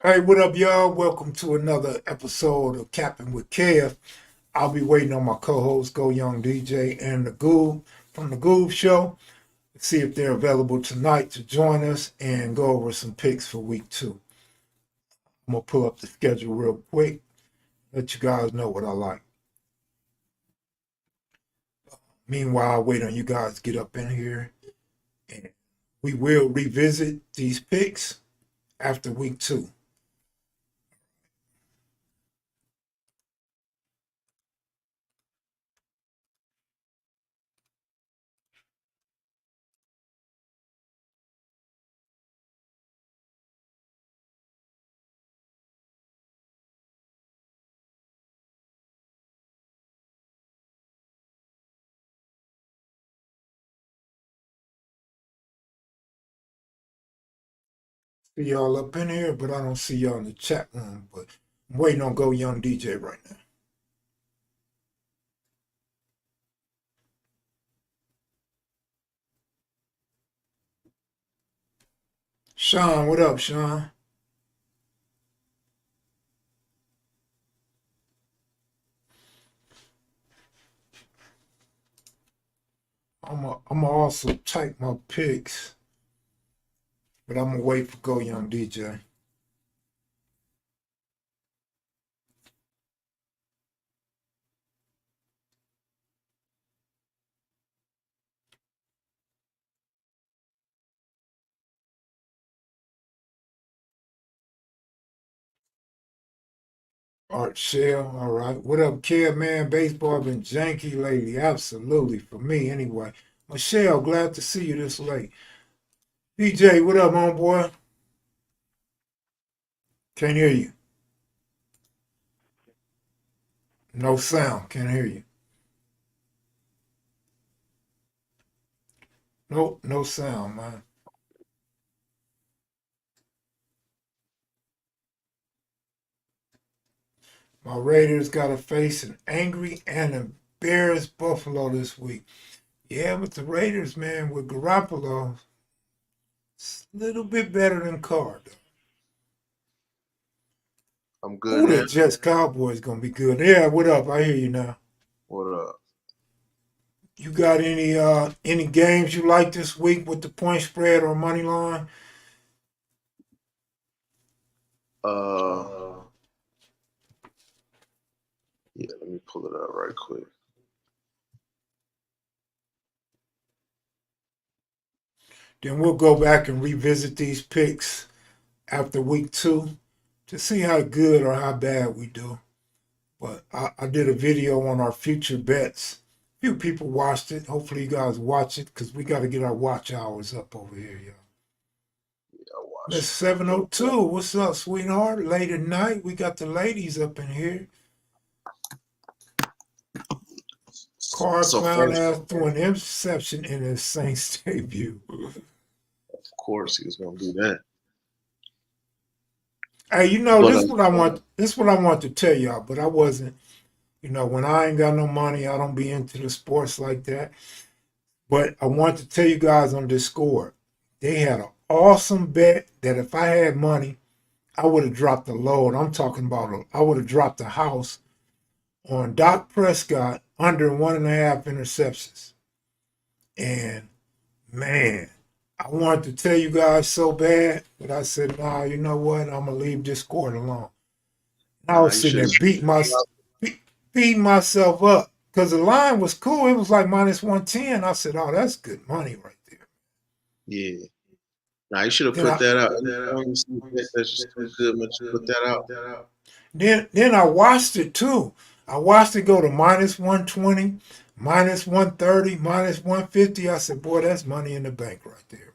Hey, what up, y'all? Welcome to another episode of Capping with Kev. I'll be waiting on my co-host, Go Young DJ, and the Goob from the Goob Show. See if they're available tonight to join us and go over some picks for week 2. I'm gonna pull up the schedule real quick, let you guys know what I like. Meanwhile, I'll wait on you guys to get up in here, and we will revisit these picks after week 2. See y'all up in here, but I don't see y'all in the chat room. But I'm waiting on Go Young DJ right now. Sean, what up, Sean? I'm also type my picks, but I'm gonna wait for Go Young DJ. Art Shell, all right. What up, kid, man? Baseball been janky lately, absolutely for me anyway. Michelle, glad to see you this late. DJ, what up, homeboy? Can't hear you. No sound. Can't hear you. Nope, no sound, man. My Raiders got to face an angry and embarrassed Buffalo this week. Yeah, but the Raiders, man, with Garoppolo, it's a little bit better than Carr. I'm good Ooh, now. that Jets Cowboys gonna be good. Yeah, what up? I hear you now. What up? You got any games you like this week with the point spread or money line? Uh, yeah, let me pull it up right quick. Then we'll go back and revisit these picks after week 2 to see how good or how bad we do. But I did a video on our future bets. A few people watched it. Hopefully you guys watch it because we got to get our watch hours up over here, y'all. Yeah, I That's watched. 7:02. What's up, sweetheart? Late at night. We got the ladies up in here. Carr So clown first, ass threw an interception in his Saints debut. of course, he was gonna do that. Hey, But this is what I want. This is what I want to tell y'all, but I wasn't. When I ain't got no money, I don't be into the sports like that. But I want to tell you guys on Discord, they had an awesome bet that if I had money, I would have dropped the load. I'm talking about I would have dropped the house on Dak Prescott under 1.5 interceptions. And man, I wanted to tell you guys so bad, but I said, nah, you know what? I'm gonna leave Discord alone. And I nah, was you sitting should there have. beating myself up because the line was cool. It was like minus 110. I said, oh, that's good money right there. Yeah, nah, you should have Then put I that out. Anytime you see a bet that's just too good, man, just put that out. then I watched it too. I watched it go to minus 120, minus 130, minus 150. I said, boy, that's money in the bank right there,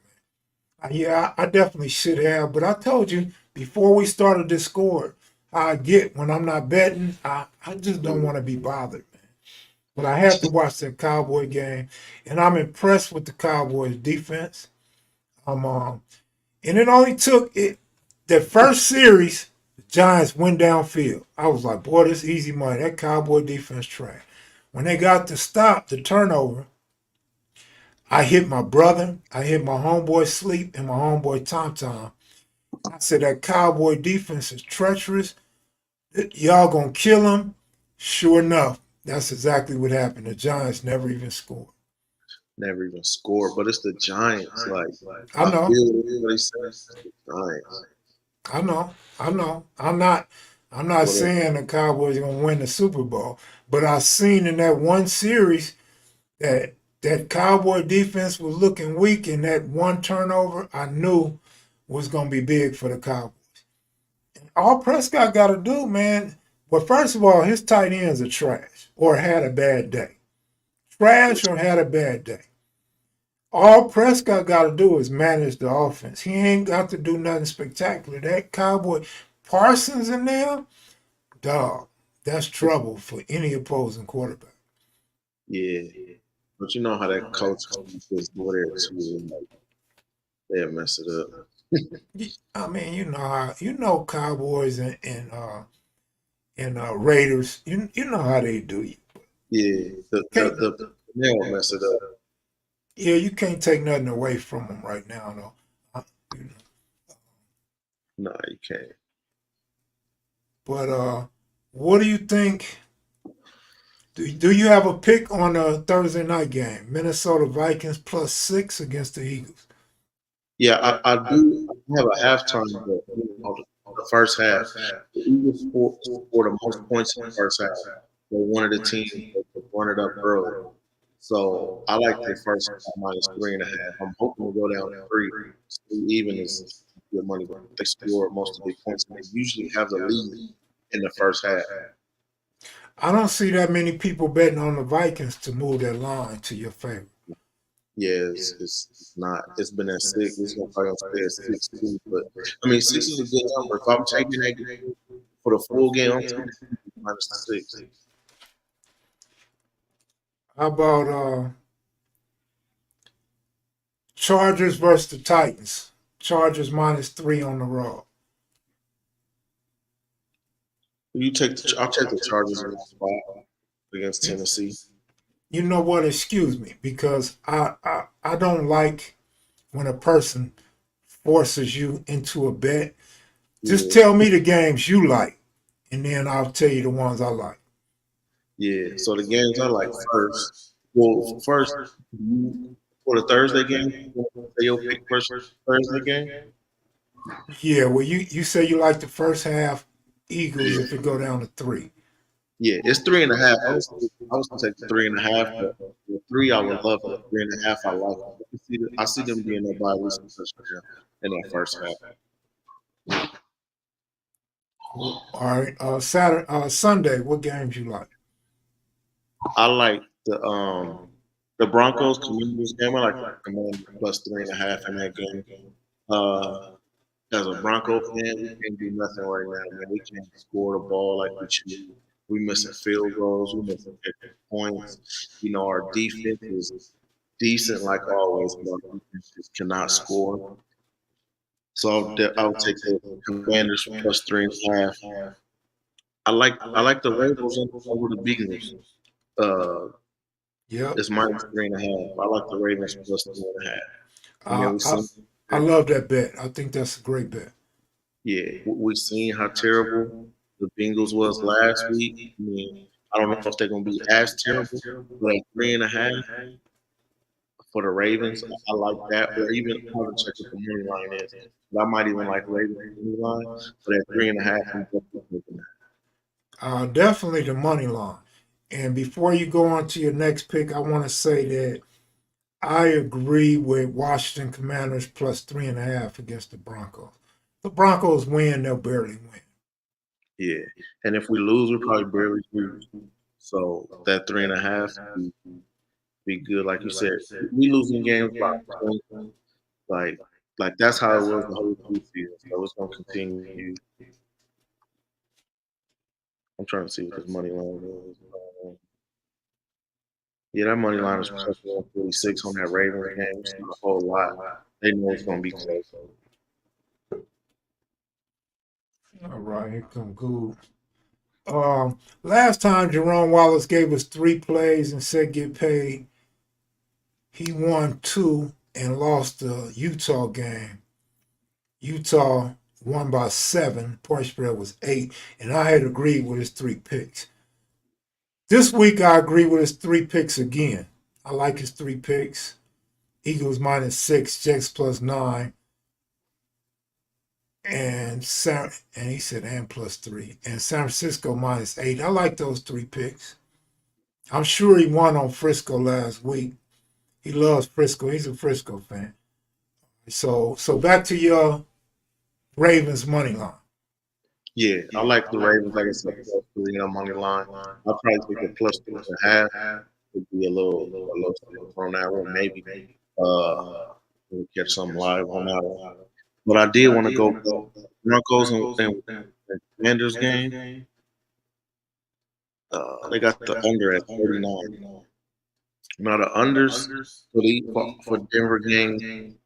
man. Yeah, I definitely should have, but I told you before we started this score, how I get when I'm not betting. I just don't Yeah. want to be bothered, man. But I had to watch that Cowboy game, and I'm impressed with the Cowboys defense. And it only took it the first series. The Giants went downfield. I was like, boy, this easy money. That Cowboy defense trash. When they got to stop the turnover, I hit my brother, I hit my homeboy Sleep, and my homeboy Tom Tom. I said that Cowboy defense is treacherous. Y'all gonna kill them. Sure enough, that's exactly what happened. The Giants never even scored. Never even scored, but it's the Giants. Like I I know, feel what they say. It's the Giants. I know, I know. I'm not What saying the Cowboys are gonna win the Super Bowl, but I seen in that one series that that Cowboy defense was looking weak, and that one turnover I knew was gonna be big for the Cowboys. All Prescott got to do, man. Well, first of all, his tight ends are trash or had a bad day. Trash or had a bad day. All Prescott got to do is manage the offense. He ain't got to do nothing spectacular. That Cowboy Parsons in there, dog, that's trouble for any opposing quarterback. Yeah, but you know how that coach just go there too. Like, they'll mess it up. I mean, Cowboys and Raiders. You know how they do. You Yeah, can't. they'll mess it up. Yeah, you can't take nothing away from them right now, though. You know. Nah, you can't. But what do you think? Do you have a pick on a Thursday night game? Minnesota Vikings +6 against the Eagles. Yeah, I do have a halftime, but the first half, the Eagles scored the most points in the first half. They're one of the teams that run it up early. So I like the first half minus 3.5. I'm hoping to go down to three. So even is good money, but they score most of the points. And they usually have the lead in the first half. I don't see that many people betting on the Vikings to move that line to your favor. Yeah, it's not. It's been at 6. It's gonna probably stay at 6 too. But I mean, 6 is a good number. If I'm taking that game for the full game, I'm taking minus the 6. How about Chargers versus the Titans? Chargers -3 on the road. I'll take the Chargers in that spot against Tennessee. You know what? Excuse me, because I don't like when a person forces you into a bet. Just Yeah, tell me the games you like, and then I'll tell you the ones I like. yeah. So the games I like first. Well, first for the Thursday game, say your pick first Thursday game. Yeah, well, you say you like the first half Eagles Yeah, if it go down to 3. yeah. It's 3.5. I was gonna take the 3.5, but the 3 I would love it. 3.5 I like. I see them being up by at least a touchdown in that first half. All right, Sunday, what games you like? I like the Broncos Commanders game. I like Commanders plus 3.5 in that game. Uh, as a Bronco fan, we can't do nothing right now, man. We can't score the ball like we should. We missing field goals. We missing extra points. You know, our defense is decent like always, but our defense just cannot score. So I'll take the Commanders plus 3.5. I like the Ravens over the Bengals. Uh, Yep. it's minus 3.5. I like the Ravens plus 3.5. And then Uh, I I love that bet. I think that's a great bet. we seen how terrible the Bengals was last week. I mean, I don't know if they're gonna be as terrible, but at 3.5 for the Ravens, I like that. Or even I haven't checked what the money line is, but I might even like Ravens money line. But at 3.5, I'm definitely taking that. Definitely the money line. And before you go on to your next pick, I want to say that I agree with Washington Commanders +3.5 against the Broncos. The Broncos win, they'll barely win. Yeah, and if we lose, we probably barely lose. So that 3.5 be good, like you said. We losing games by 20, like like that's how it was the whole preseason. So it's gonna continue. I'm trying to see what this money line is. Yeah, that money line is plus 146 on that Ravens game. It's not a whole lot. They know it's gonna be close. All right, here come good. Last time Jerome Wallace gave us 3 plays and said get paid, he won 2 and lost the Utah game. Utah won by 7. Point spread was 8, and I had agreed with his 3 picks. This week, I agree with his 3 picks again. I like his 3 picks. Eagles -6, Jets +9, and he said and +3, and San Francisco -8. I like those 3 picks. I'm sure he won on Frisco last week. He loves Frisco. He's a Frisco fan. So back to your Ravens money line. Yeah, I like the Ravens. Like I said, +3 on money line. I'll probably take a +3.5. Would be a little something on that one. Maybe we'll catch some live on that one. But I did want to go with the Broncos and Commanders game. They got the under at 39. Now the unders for Denver game,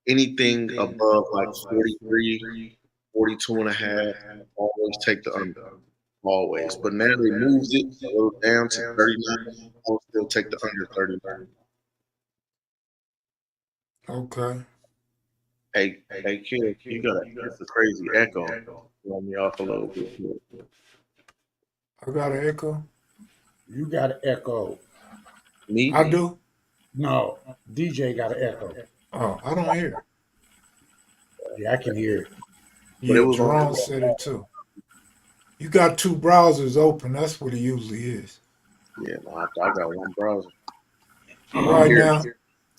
anything above like 43, 42 and a half, always take the under. Always. But now they moved it a little down to 39. I'll still take the under 39. Okay. Hey, kid, you got a crazy echo. Throw me off a little bit. I got an echo. You got an echo. Me? I do. No, DJ got an echo. Oh, I don't hear it. Yeah, I can hear it. But it Yeah, was on Jerome the said it too. You got 2 browsers open. That's what it usually is. Yeah, no, I got one browser. Right Here. now,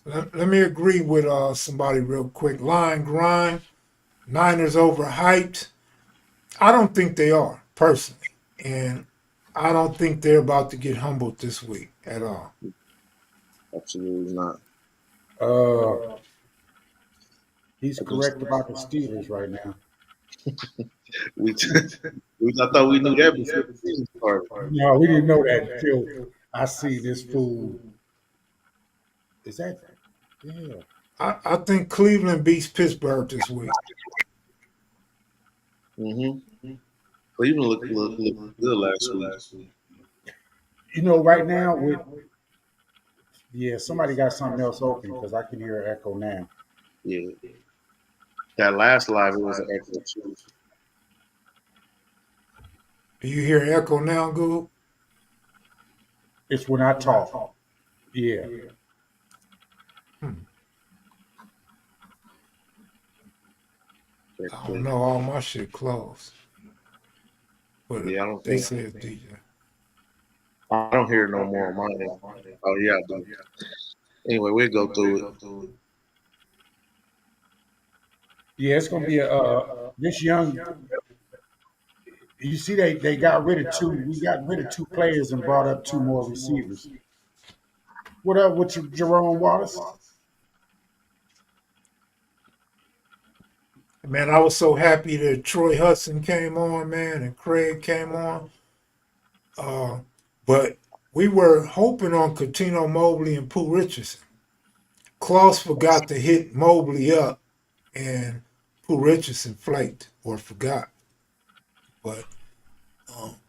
let me agree with somebody real quick. Line grind. Niners overhyped. I don't think they are, personally. And I don't think they're about to get humbled this week at all. Absolutely not. He's correct about the Steelers right now. I thought we knew that before the season started. No, we didn't know that until I see this fool. Is that? Yeah. I think Cleveland beats Pittsburgh this week. Mm-hmm. Cleveland looked good last week. You know, right now with somebody got something else open because I can hear an echo now. Yeah. That last live, it was an echo too. Do you hear echo now, Google? It's when I talk. Yeah. I don't know. All my shit closed. But Yeah, I don't they think said DJ. I don't hear it no more on my end. Oh yeah, I do. Anyway, we'll go through it. Yeah, it's gonna be this young. You see, they got rid of 2. We got rid of 2 players and brought up 2 more receivers. What up with you, Jerome Wallace? Man, I was so happy that Troy Hudson came on, man, and Craig came on. But we were hoping on Coutinho Mobley and Pooh Richardson. Klaus forgot to hit Mobley up, and Pooh Richardson flaked or forgot. But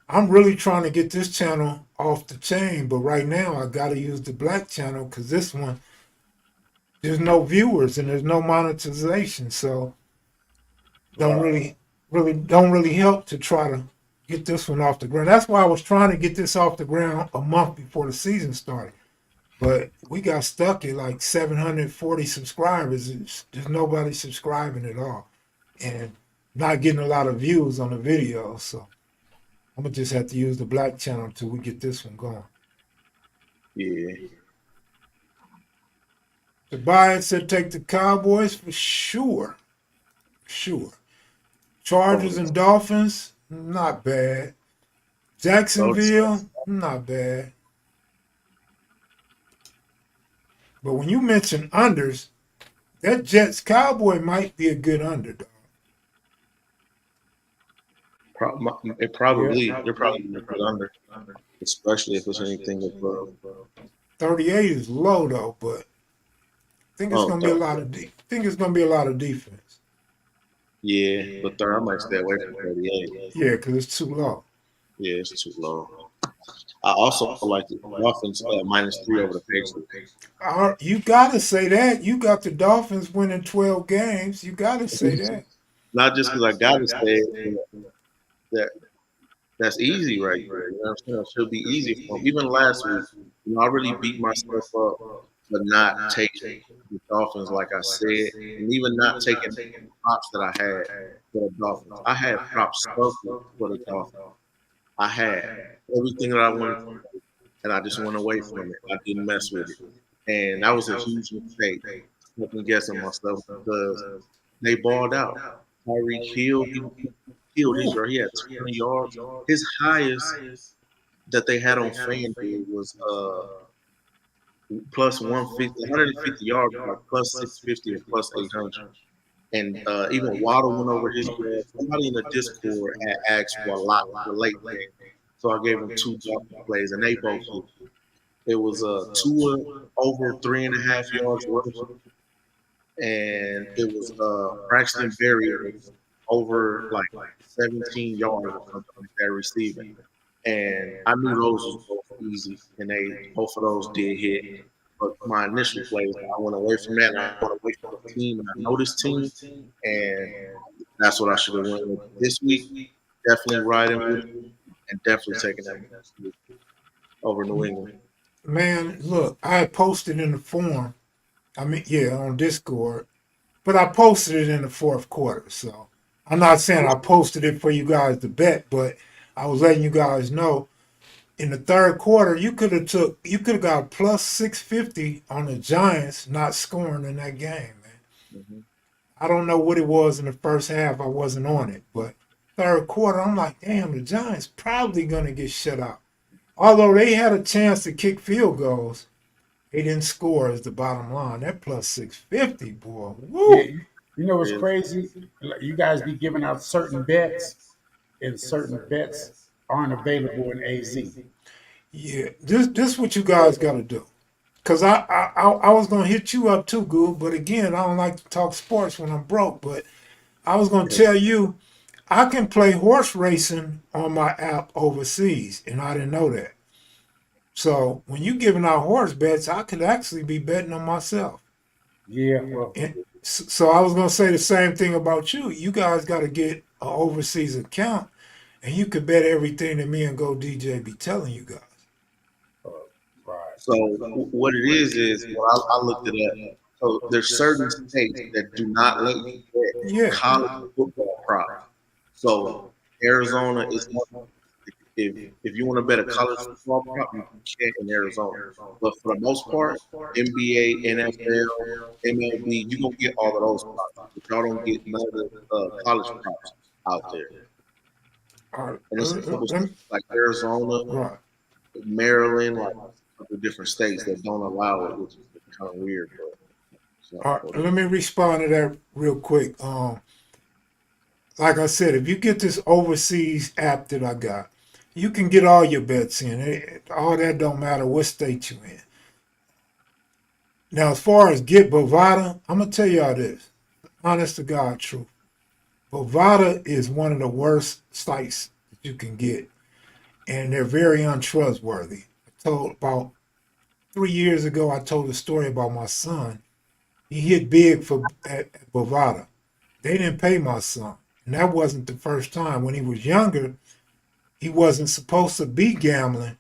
I'm really trying to get this channel off the chain, but right now I got to use the black channel because this one, there's no viewers and there's no monetization, so don't really help to try to get this one off the ground. That's why I was trying to get this off the ground a month before the season started. But we got stuck at like 740 subscribers. There's nobody subscribing at all. And not getting a lot of views on the video. So I'm going to just have to use the black channel until we get this one going. Yeah. Tobias said take the Cowboys for sure. Sure. Chargers and Dolphins, not bad. Jacksonville, not bad. But when you mention unders, that Jets Cowboy might be a good underdog. They're probably a good under, especially if it's anything above. 38 is low though, but I think it's gonna be a lot of defense. Yeah, but I might stay away from 38. Yeah, because it's too low. Yeah, it's too low. I also like the Dolphins -3 over the Patriots. You gotta say that. You got the Dolphins winning 12 games. You gotta say that. not just because I got to say it, that that's easy right there. You know what I'm saying? It should be easy for him. Even last week, I really beat myself up for not taking the Dolphins, like I said, and even not taking the props that I had for the Dolphins. I had props circled for the Dolphins. I had everything that I wanted to do, and I just went away from it. I didn't mess with it. And that was a huge mistake, second guessing myself because they balled out. Tyreek Hill, he killed his yard. He had 200 yards. His highest that they had on FanDuel was plus 150, 150 yards, like plus 650 or plus 800. And even Waddle went over his yards. Somebody in the Discord had asked for a lot for late game. So I gave him two Dolphin plays, and they both hit. It was Tua over 3.5 yards rushing, and it was Braxton Berrios over like 17 yards or something like that receiving. And I knew those was both easy, and they both of those did hit. But my initial plays, I went away from that, and I went away from the team, and I know this team, and that's what I should have went with this week. Definitely riding with it, and definitely taking that over New England. Man, look, I had posted in the forum. I mean, yeah, on Discord, but I posted it in the fourth quarter. So I'm not saying I posted it for you guys to bet, but I was letting you guys know in the third quarter you could have got plus 650 on the Giants not scoring in that game, man. Mm-hmm. I don't know what it was in the first half. I wasn't on it, but third quarter I'm like, damn, the Giants probably gonna get shut out. Although they had a chance to kick field goals, they didn't score is the bottom line. That plus 650, boy. Yeah, Woo! you know what's crazy? Like, you guys be giving out certain bets, and certain bets aren't available in AZ. Yeah, this what you guys got to do. Cause I was gonna hit you up too, Goob. But again, I don't like to talk sports when I'm broke. But I was gonna tell you, I can play horse racing on my app overseas, and I didn't know that. So when you giving out horse bets, I could actually be betting on myself. Yeah, well, And so I was gonna say the same thing about you. You guys got to get an overseas account, and you could bet everything that me and Go DJ be telling you guys. uh, right. So what it is when I looked it up. So there's certain states that do not let you bet Yeah. college football props. So Arizona is one. If you want to bet a college football prop, you can in Arizona. But for the most part, NBA, NFL, MLB, you gonna get all of those props, but y'all don't get none of the college props out there. All right. And it's a couple states like Arizona, Right. Maryland, like a couple different states that don't allow it, which is kind of weird. But All right. Let me respond to that real quick. Like I said, if you get this overseas app that I got, you can get all your bets in. All that don't matter what state you in. Now, as far as get Bovada, I'm gonna tell y'all this, honest to God, truth. Bovada is one of the worst sites that you can get, and they're very untrustworthy. I told about 3 years ago, I told a story about my son. He hit big at Bovada. They didn't pay my son, and that wasn't the first time. When he was younger, he wasn't supposed to be gambling,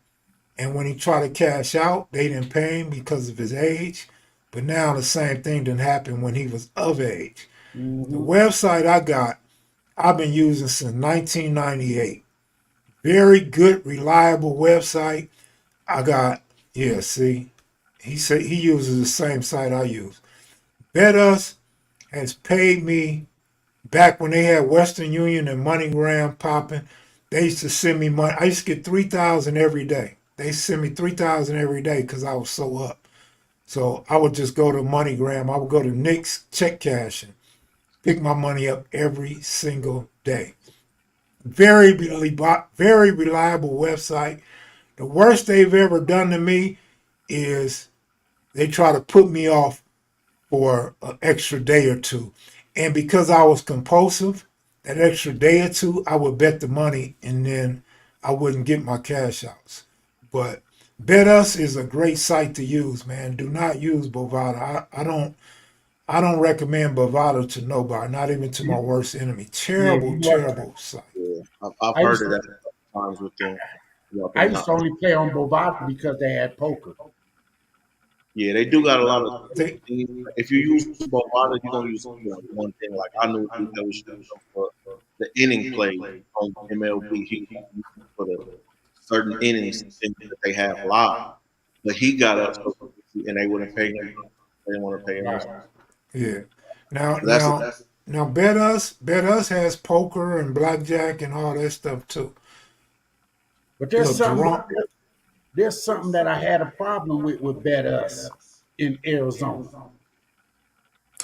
and when he tried to cash out, they didn't pay him because of his age. But now the same thing didn't happen when he was of age. The Mm-hmm. website I got, I've been using since 1998. Very good, reliable website. I got, yeah, see, he said he uses the same site I use. BetUs has paid me back when they had Western Union and MoneyGram popping. They used to send me money. I used to get 3,000 every day. They send me 3,000 every day because I was so up. So I would just go to MoneyGram. I would go to Nick's check cash and pick my money up every single day. Very reliable website. The worst they've ever done to me is they try to put me off for an extra day or two. And because I was compulsive, that extra day or two, I would bet the money and then I wouldn't get my cash outs. But BetUs is a great site to use, man. Do not use Bovada. I don't I don't recommend Bovado to nobody, not even to my worst enemy. Yeah, Terrible, you know what? terrible site. Yeah, I've I heard used of to that times with them. I Dropping used out. to only play on Bovado because they had poker. Yeah, they do got a lot of They, things. If you use Bovada, you're gonna use one thing. Like I knew a dude that was shooting for the inning play on MLB. He was using it for the certain innings that they have live, but he got up so quickly and they wouldn't pay him. They didn't want to pay him. Right. yeah. Now, So that's now, now, Bet Us has poker and blackjack and all that stuff too. But Look, Jerome, there's something that I had a problem with Bet Us in Arizona.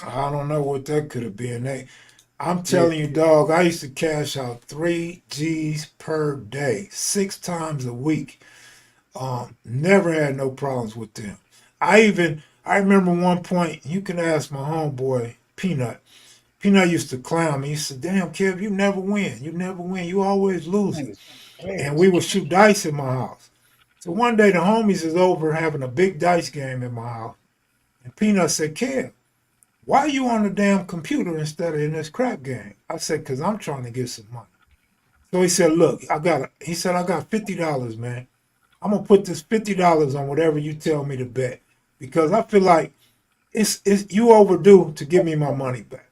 I don't know what that could have been. I'm Yeah, telling you, dog, I used to cash out 3 G's per day, 6 times a week. Never had no problems with them. I remember one point, you can ask my homeboy, Peanut. Peanut used to clown me. He said, "Damn, Kev, you never win. You never win. You always losing." man, And players. we would shoot dice in my house. So one day the homies is over having a big dice game in my house. And Peanut said, "Kev, why are you on the damn computer instead of in this crap game?" I said, "Cause I'm trying to get some money." So he said, "Look, he said, I got $50, man. I'm gonna put this $50 on whatever you tell me to bet. Because I feel like it's you overdue to give me my money back."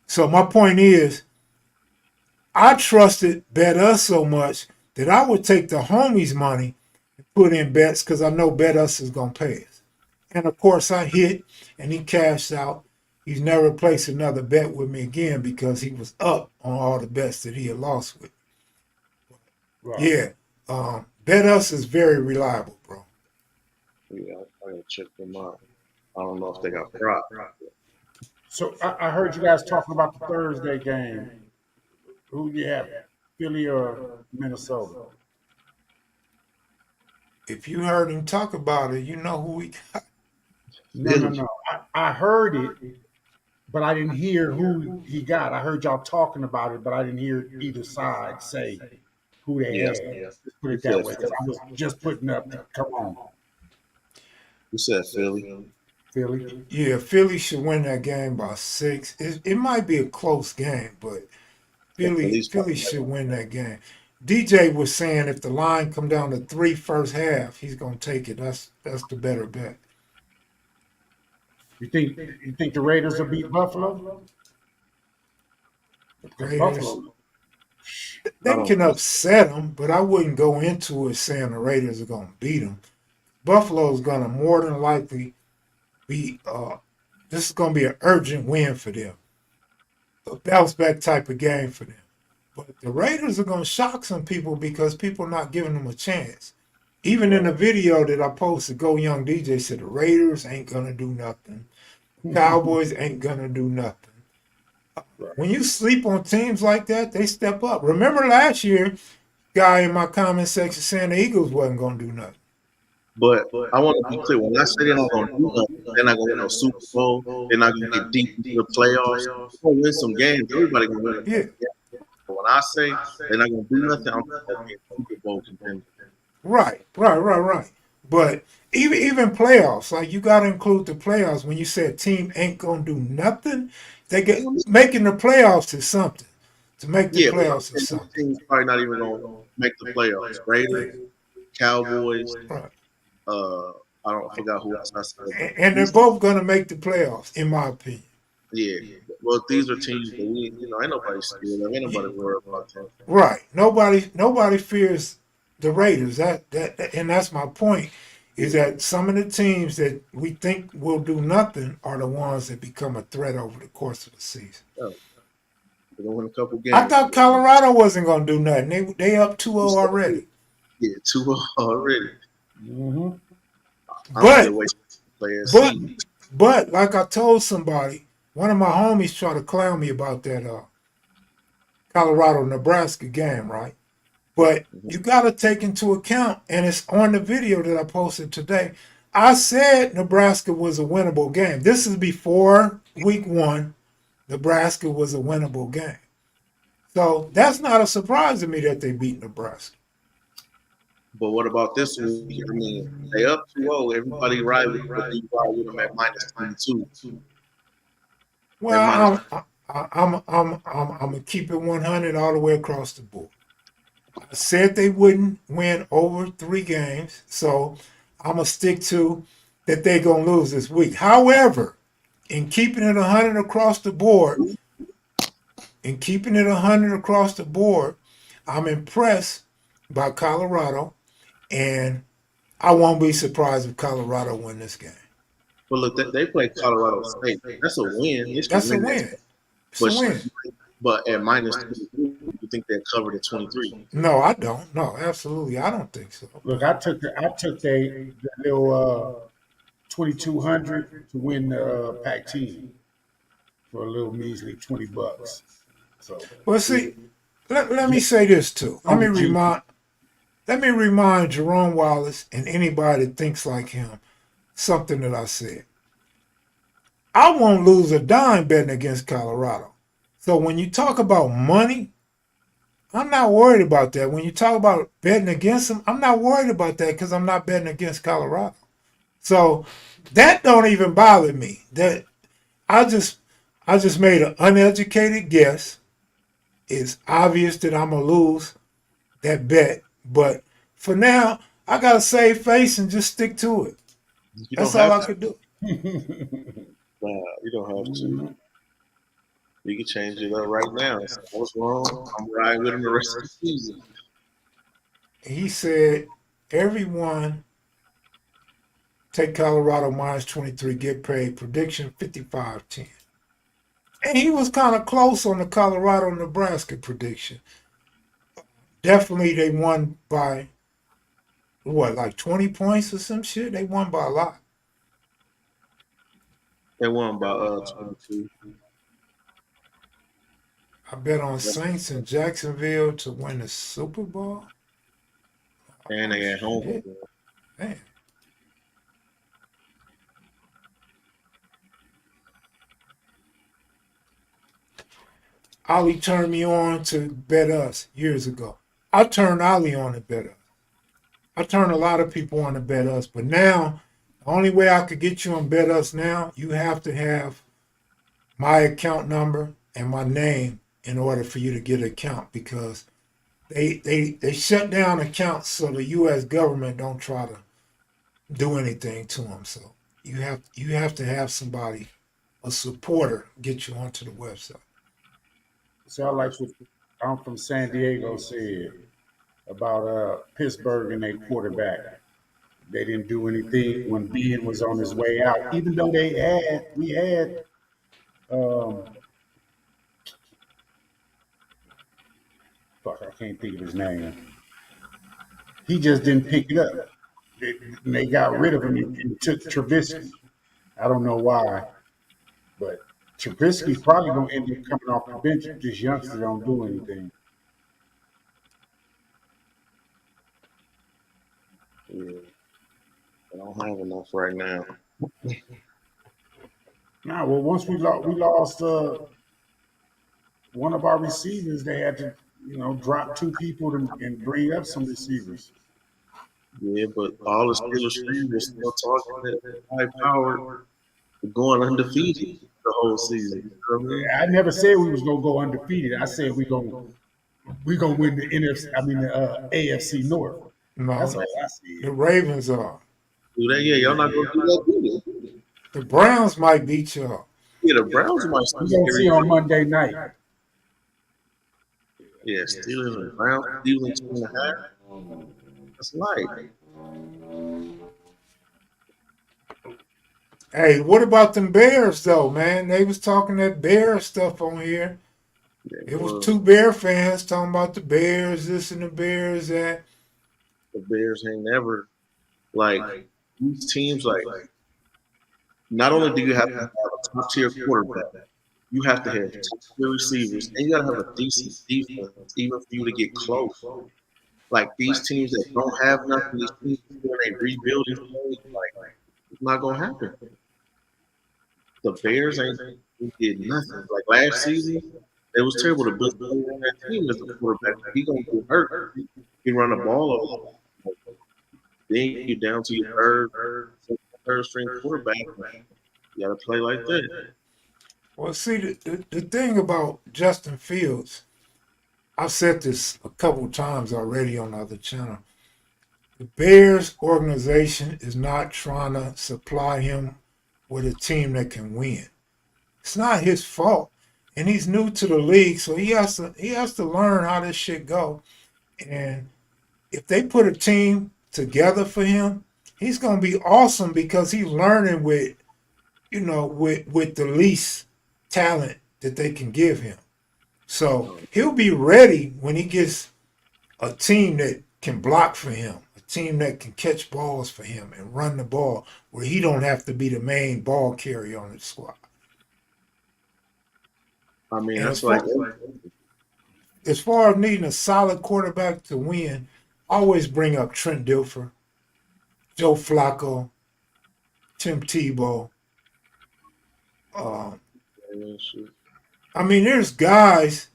So my point is, I trusted Bet Us so much that I would take the homies' money and put in bets because I know Bet Us is gonna pay us. And of course I hit and he cashed out. He's never placed another bet with me again because he was up on all the bets that he had lost with. Right. Yeah. Bet Us is very reliable, bro. yeah, I gotta check them out. I don't know if they got prop. So I heard you guys talking about the Thursday game. Who do you have, Philly or Minnesota? If you heard him talk about it, you know who we got. No, no, Philly. no. I heard it, but I didn't hear who he got. I heard y'all talking about it, but I didn't hear either side say who they Yes, had. Let's put you it that said way, because I was just putting up. Come on, you said Philly. Philly. Yeah, Philly should win that game by 6. It might be a close game, but At Philly least Philly should win that game. DJ was saying if the line come down to 3 first half, he's gonna take it. That's the better bet. You think the Raiders will beat Buffalo? Because Raiders, Buffalo, I they don't can think upset them, but I wouldn't go into it saying the Raiders are gonna beat them. Buffalo's gonna more than likely be. This is gonna be an urgent win for them, a bounce back type of game for them. But the Raiders are gonna shock some people because people are not giving them a chance. Even in the right. video that I posted, Go Young DJ said the Raiders ain't gonna do nothing. Cowboys ain't gonna do nothing. Right. When you sleep on teams like that, they step up. Remember last year, guy in my comment section saying the Eagles wasn't gonna do nothing. but I want to be clear. When I say they're not going to do nothing, they're not going to win no Super Bowl. They're not going to get deep into the playoffs. They're going to win some games. Everybody going to win a Yeah, couple games. But when I say they're not going to do nothing, I'm talking about being Super Bowl contender. right. But even playoffs, like you gotta include the playoffs. When you say a team ain't gonna do nothing, they get making the playoffs is something. To make the Yeah, but playoffs is and these something. teams probably not even going to make the playoffs. Raiders, Cowboys. Right. Uh, I forgot who else I said, but And they're these, both gonna make the playoffs, in my opinion. yeah. Well, these are teams that ain't nobody scared of. Ain't nobody worried about them. Right. Nobody fears the Raiders. And that's my point. Is that some of the teams that we think will do nothing are the ones that become a threat over the course of the season. Yeah, they're going to win a couple I games. thought Colorado wasn't gonna do nothing. They up 2-0 You said already. yeah, 2 already. Hmm. I'm still But waiting to play and but see. but like I told somebody, one of my homies tried to clown me about that Colorado Nebraska game, right? But Mhm. you got to take into account, and it's on the video that I posted today. I said Nebraska was a winnable game. This is before week 1. Nebraska was a winnable game. So that's not a surprise to me that they beat Nebraska. But what about this week? I mean, they up 2-0. Everybody ride with, but you ride with them at -22. At minus, Well, I'm gonna keep it 100 all the way across the board. I said they wouldn't win over 3 games, so I'm gonna stick to that they're gonna lose this week. However, in keeping it 100 across the board, I'm impressed by Colorado, and I won't be surprised if Colorado win this game. but look, they play Colorado State. That's a win. They should That's a win that. win. It's a But win. but at -22, you think they're covered at 23? No, I don't. No, absolutely, I don't think so. Look, I took the little 2200 to win the Pac-10 for a little measly $20. So Well, see, let me say this too. on the G. Let me remind Jerome Wallace and anybody that thinks like him something that I said. I won't lose a dime betting against Colorado. So when you talk about money, I'm not worried about that. When you talk about betting against them, I'm not worried about that because I'm not betting against Colorado. So that don't even bother me. That I just made an uneducated guess. It's obvious that I'm gonna lose that bet, but for now, I gotta save face and just stick to it. You That's don't all I have to. could do. You don't have to. You can change it up right now. So what's wrong? I'm riding with him the rest of the season. He said, everyone take Colorado -23, get paid. Prediction 55-10. And he was kind of close on the Colorado-Nebraska prediction. Definitely they won by, what, like 20 points or some shit? They won by a lot. They won by 22. I bet on Saints in Jacksonville to win the Super Bowl. And they at home. Shit. Man. Ollie turned me on to bet us years ago. I turned Ollie on to bet us. I turned a lot of people on to bet us, but now the only way I could get you on bet us now, you have to have my account number and my name in order for you to get an account because they shut down accounts so the U.S. government don't try to do anything to them. So you have to have somebody, a supporter, get you onto the website. So I like what I'm from San Diego said about Pittsburgh and their quarterback. They didn't do anything when Ben was on his way out, even though we had um, fuck, I can't think of his name. He just didn't pick it up. They got rid of him and took Trubisky. I don't know why, but Trubisky's probably gonna end up coming off the bench if this youngster don't do anything. Yeah. I don't have enough right now. Nah, well, once we lost one of our receivers, they had to, drop two people and bring up some receivers. Yeah, but all the Steelers fans were still talking that high powered going undefeated the whole season. You know what I mean? I never said we was gonna go undefeated. I said we gonna win the NFC. I mean the AFC North. That's No, all I the said. Ravens are. Do that? Yeah, y'all not gonna do that, do they? The Browns might beat you up. Yeah, the Browns might We still gonna see on Monday night. Yeah, Steelers and Browns, Steelers 2.5. That's light. Hey, what about them Bears though, man? They was talking that Bear stuff on here. Yeah, It was well, 2 Bear fans talking about the Bears, this and the Bears that. the Bears ain't never like these teams. Like, not only do you have to have a top tier quarterback, you have to have top tier receivers, and you gotta have a decent defense, even for you to get close. Like these teams that don't have nothing, these teams when they rebuilding stage, like it's not gonna happen. The Bears ain't they did nothing. Like last season, it was terrible. The best player on that team is the quarterback. He gonna get hurt. He run the ball a lot. then you're down to your third string quarterback. You got to play like that. Well, see, the thing about Justin Fields, I've said this a couple times already on the other channel. The Bears organization is not trying to supply him with a team that can win. It's not his fault. And he's new to the league, so he has to learn how this shit go. And if they put a team together for him, he's gonna be awesome because he's learning with with the least talent that they can give him. So he'll be ready when he gets a team that can block for him, a team that can catch balls for him and run the ball where he don't have to be the main ball carrier on the squad. I mean, And that's like as far as needing a solid quarterback to win, I always bring up Trent Dilfer, Joe Flacco, Tim Tebow. Um, I mean, there's guys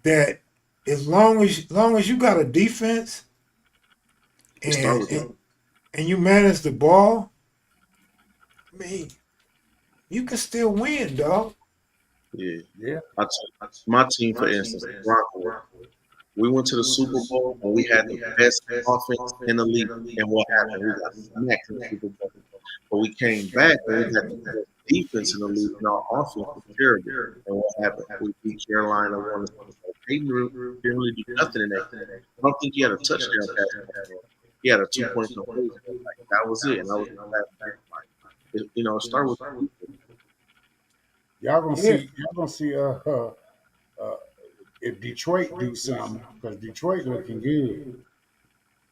that as long as you got a defense start and with and, and you manage the ball, I mean, you can still win, dog. yeah. Yeah. My team, for instance, the Broncos. We went to the Super Bowl and we had the best offense in the league. And what happened? We got smacked in the Super Bowl. But we came back and we had the best defense in the league, and our offense was terrible. And what happened? We beat Carolina, won the Super Bowl. They didn't really do nothing in that game. I don't think he had a touchdown pass. He had a 2 point conversion. Like, that was it. And that was the last game. Like, it started with the defense. Yeah. Y'all gonna see uh if Detroit do something, because Detroit looking good.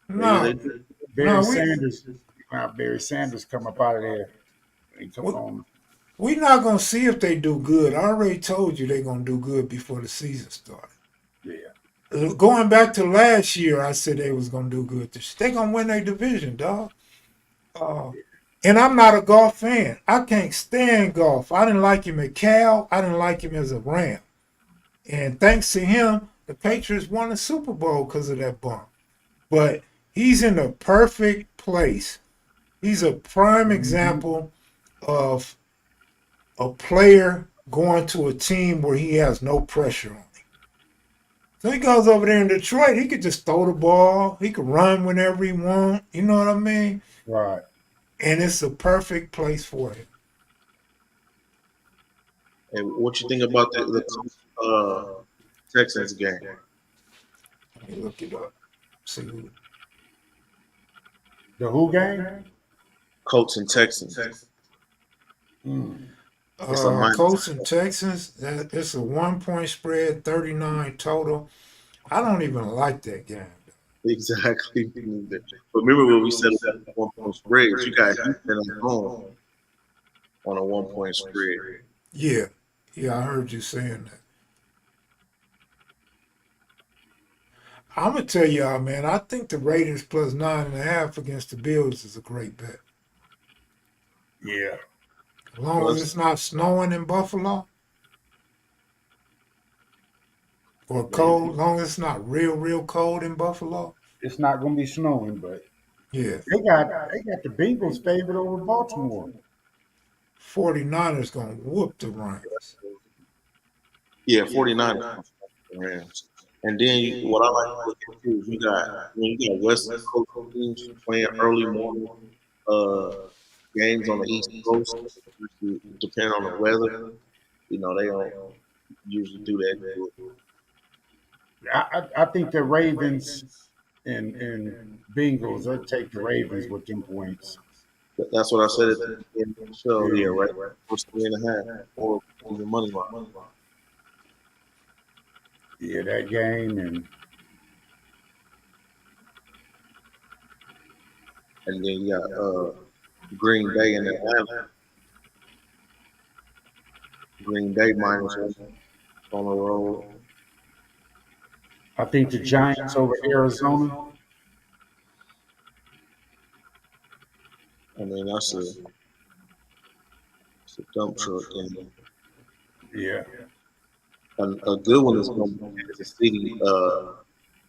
Yeah, No, they did. Barry no, Sanders, Barry Sanders come up out of there and come we on. we're not gonna see if they do good. I already told you they're gonna do good before the season started. Yeah. Going back to last year, I said they was gonna do good. They gonna win their division, dog. Uh, and I'm not a golf fan. I can't stand golf. I didn't like him at Cal. I didn't like him as a Ram. And thanks to him, the Patriots won the Super Bowl because of that bump. But he's in the perfect place. He's a prime Mhm. example of a player going to a team where he has no pressure on him. So he goes over there in Detroit. He could just throw the ball. He could run whenever he wants. You know what I mean? Right. And it's a perfect place for him. And what you think about the Texans game? Let me look it up. See who. The who game? Colts and Texans. Mm. It's a minus. Colts and Texans. It's a 1 point spread, 39 total. I don't even like that game. Exactly. But remember what we said about the 1 point spreads? You got Houston at home on a 1 point spread. Yeah, yeah, I heard you saying that. I'm gonna tell y'all, man. I think the Raiders plus 9.5 against the Bills is a great bet. Yeah. As long as Plus, it's not snowing in Buffalo or They, cold, as long as it's not real cold in Buffalo. it's not gonna be snowing, but Yeah, they got the Bengals favored over Baltimore. 49ers gonna whoop the Rams. yeah, 49 Rams. And then what I like to look at too is you got West Coast teams playing early morning uh, games on the East Coast, depending on the weather. They don't usually do that. I think the Ravens and Bengals. I'll take the Ravens with them points. That's what I said at the beginning of the show. Yeah, Yeah. right. Plus 3.5 or even money line. Yeah, that game And then you got Green Bay and Atlanta. Green Bay -1 on the road. I think the Giants over Arizona. I mean, it's a dump truck. And Yeah. a good one is going to be Kansas City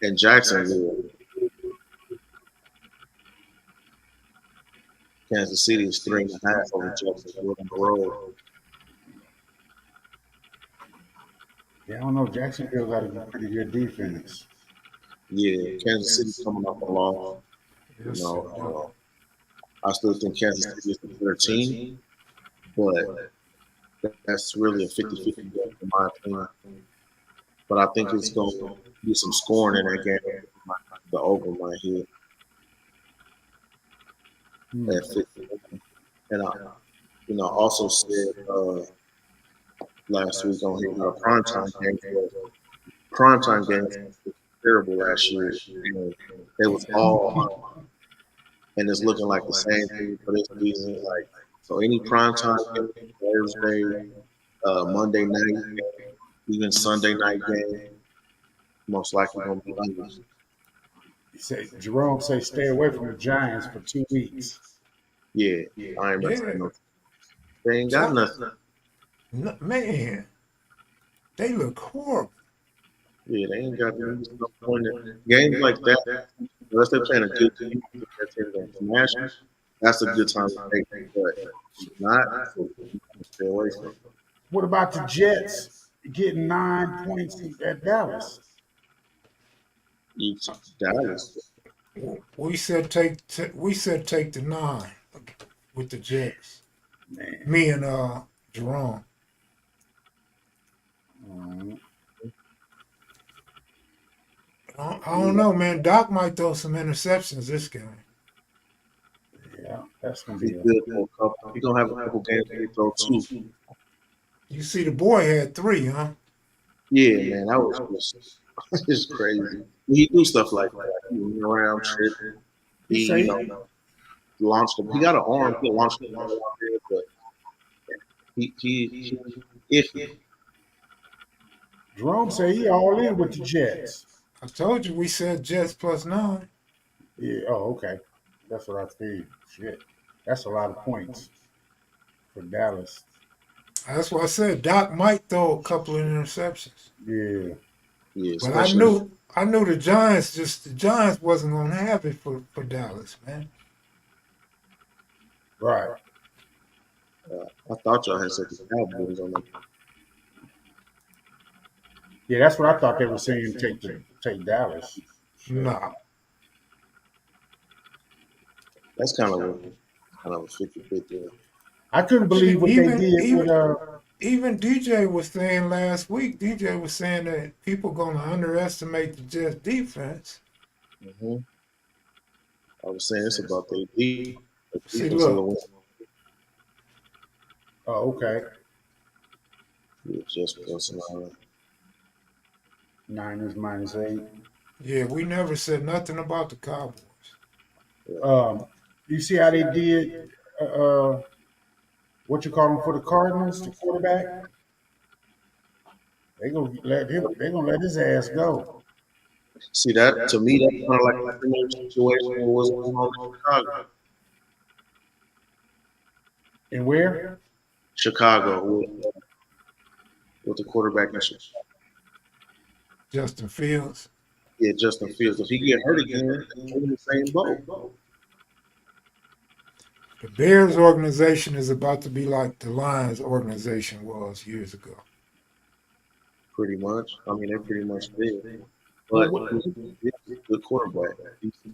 in Jacksonville. Kansas City is 3.5 over Jacksonville on the road. Yeah, I don't know. Jacksonville got a pretty good defense. Yeah, Kansas City coming off a loss. You Yes, sir. know, I still think Kansas City is the better team, but that's really a 50-50 game in my opinion. But I think it's going to be some scoring in that game. The over might hit Hmm. at 50. And also said last week on here about primetime games. Primetime games was terrible last year. They was all and it's looking like the same thing for this season. Like so, any primetime game, Thursday, Monday night, even Sunday night game, most likely gonna be under. He said Jerome say stay away from the Giants for 2 weeks. Yeah, I ain't messing Yeah. with no. They ain't got nothing. Man, they look horrible. Yeah, they ain't got no point in games like that. Unless they're playing a good team, that team gonna smash them, that's a good time to take it. But if not, stay away from it. What about the Jets getting 9 points at Dallas? Each Dallas. We said take the 9 with the Jets. Man. Me and Jerome. I don't know, man. Doc might throw some interceptions this game. Yeah, that's gonna He's be good for a couple. He's gonna have a couple games where he throw two. You see, the boy had 3, huh? Yeah, man, that was just crazy. He do stuff like that. He run around tripping. He He say launched him. He got an arm. He launched the ball out there, but he iffy. Jerome say he all in with the Jets. I told you we said Jets plus 9. Yeah. Oh, okay. That's what I figured. Shit, that's a lot of points for Dallas. That's what I said. Doc might throw a couple of interceptions. Yeah. Yeah, But I especially knew the Giants wasn't gonna have it for Dallas, man. Right. I thought y'all had said the Cowboys on them. Yeah, that's what I thought they were saying. Take Dallas. Shit. Nah. That's kind of a 50-50. I couldn't believe what they did with Even DJ was saying last week. DJ was saying that people gonna underestimate the Jets defense. Mm-hmm. I was saying it's about the defense. See, look. Oh, okay. Just plus 9. Niners -8. Yeah, we never said nothing about the Cowboys. You see how they did what you call them for the Cardinals, the quarterback? They're gonna let his ass go. See that to me, that's kind of like a similar situation what was going on in Chicago. And where? Chicago with the quarterback in Chicago. Justin Fields. Yeah, Justin Fields. If he get hurt again, he's in the same boat. The Bears organization is about to be like the Lions organization was years ago. Pretty much. I mean, they pretty much did. But he's a good quarterback.